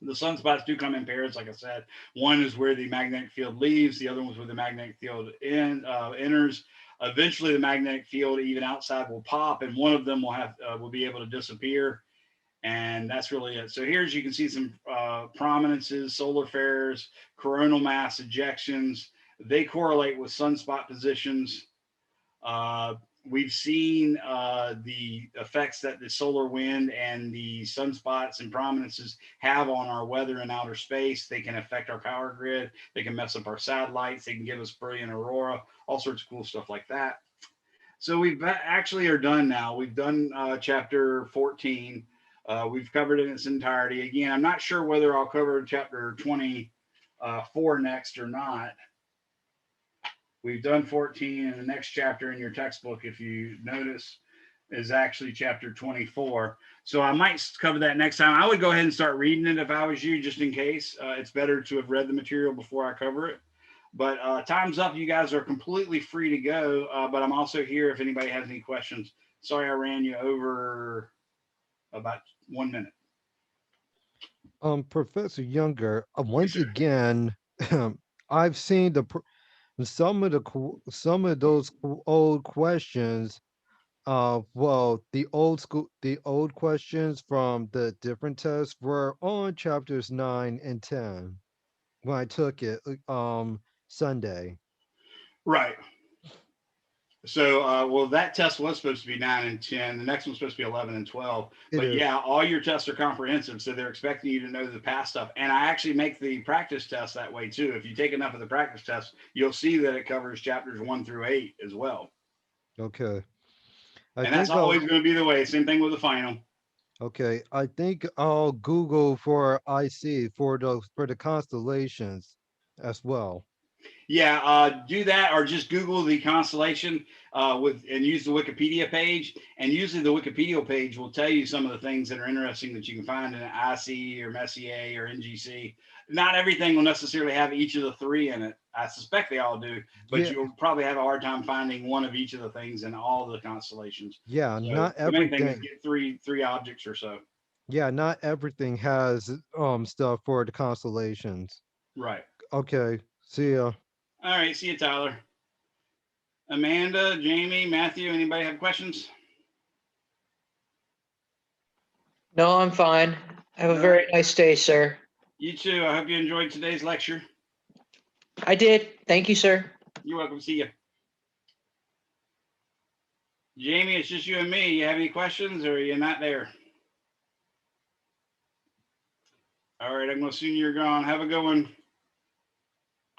Speaker 1: The sunspots do come in pairs, like I said. One is where the magnetic field leaves. The other one's where the magnetic field enters. Eventually, the magnetic field, even outside, will pop, and one of them will be able to disappear. And that's really it. So here's, you can see some prominences, solar flares, coronal mass ejections. They correlate with sunspot positions. We've seen the effects that the solar wind and the sunspots and prominences have on our weather in outer space. They can affect our power grid. They can mess up our satellites. They can give us brilliant aurora, all sorts of cool stuff like that. So we've actually are done now. We've done chapter 14. We've covered it in its entirety. Again, I'm not sure whether I'll cover chapter 24 next or not. We've done 14, and the next chapter in your textbook, if you notice, is actually chapter 24. So I might cover that next time. I would go ahead and start reading it if I was you, just in case. It's better to have read the material before I cover it. But time's up. You guys are completely free to go. But I'm also here if anybody has any questions. Sorry I ran you over about 1 minute.
Speaker 3: Professor Younger,
Speaker 1: Yes,
Speaker 3: once
Speaker 1: sir.
Speaker 3: again, I've seen some of those old questions. Well, the old questions from the different tests were on chapters 9 and 10 when I took it Sunday.
Speaker 1: Right. So, well, that test was supposed to be 9 and 10. The next one's supposed to be 11 and 12.
Speaker 3: It
Speaker 1: But
Speaker 3: is.
Speaker 1: yeah, all your tests are comprehensive. So they're expecting you to know the past stuff. And I actually make the practice test that way too. If you take enough of the practice test, you'll see that it covers chapters 1 through 8 as well.
Speaker 3: Okay.
Speaker 1: And that's always going to be the way. Same thing with the final.
Speaker 3: Okay, I think I'll Google for IC for the constellations as well.
Speaker 1: Yeah, do that, or just Google the constellation and use the Wikipedia page. And usually the Wikipedia page will tell you some of the things that are interesting that you can find in IC or Messier or NGC. Not everything will necessarily have each of the three in it. I suspect they all do, but
Speaker 3: Yeah.
Speaker 1: you'll probably have a hard time finding one of each of the things in all the constellations.
Speaker 3: Yeah,
Speaker 1: So
Speaker 3: not
Speaker 1: the main thing is
Speaker 3: everything.
Speaker 1: get three objects or so.
Speaker 3: Yeah, not everything has stuff for the constellations.
Speaker 1: Right.
Speaker 3: Okay, see ya.
Speaker 1: All right. See you, Tyler. Amanda, Jamie, Matthew, anybody have questions?
Speaker 4: No, I'm fine. Have a
Speaker 1: All
Speaker 4: very
Speaker 1: right.
Speaker 4: nice day, sir.
Speaker 1: You too. I hope you enjoyed today's lecture.
Speaker 4: I did. Thank you, sir.
Speaker 1: You're welcome. See you. Jamie, it's just you and me. You have any questions, or are you not there? All right. I'm going to assume you're gone. Have a good one.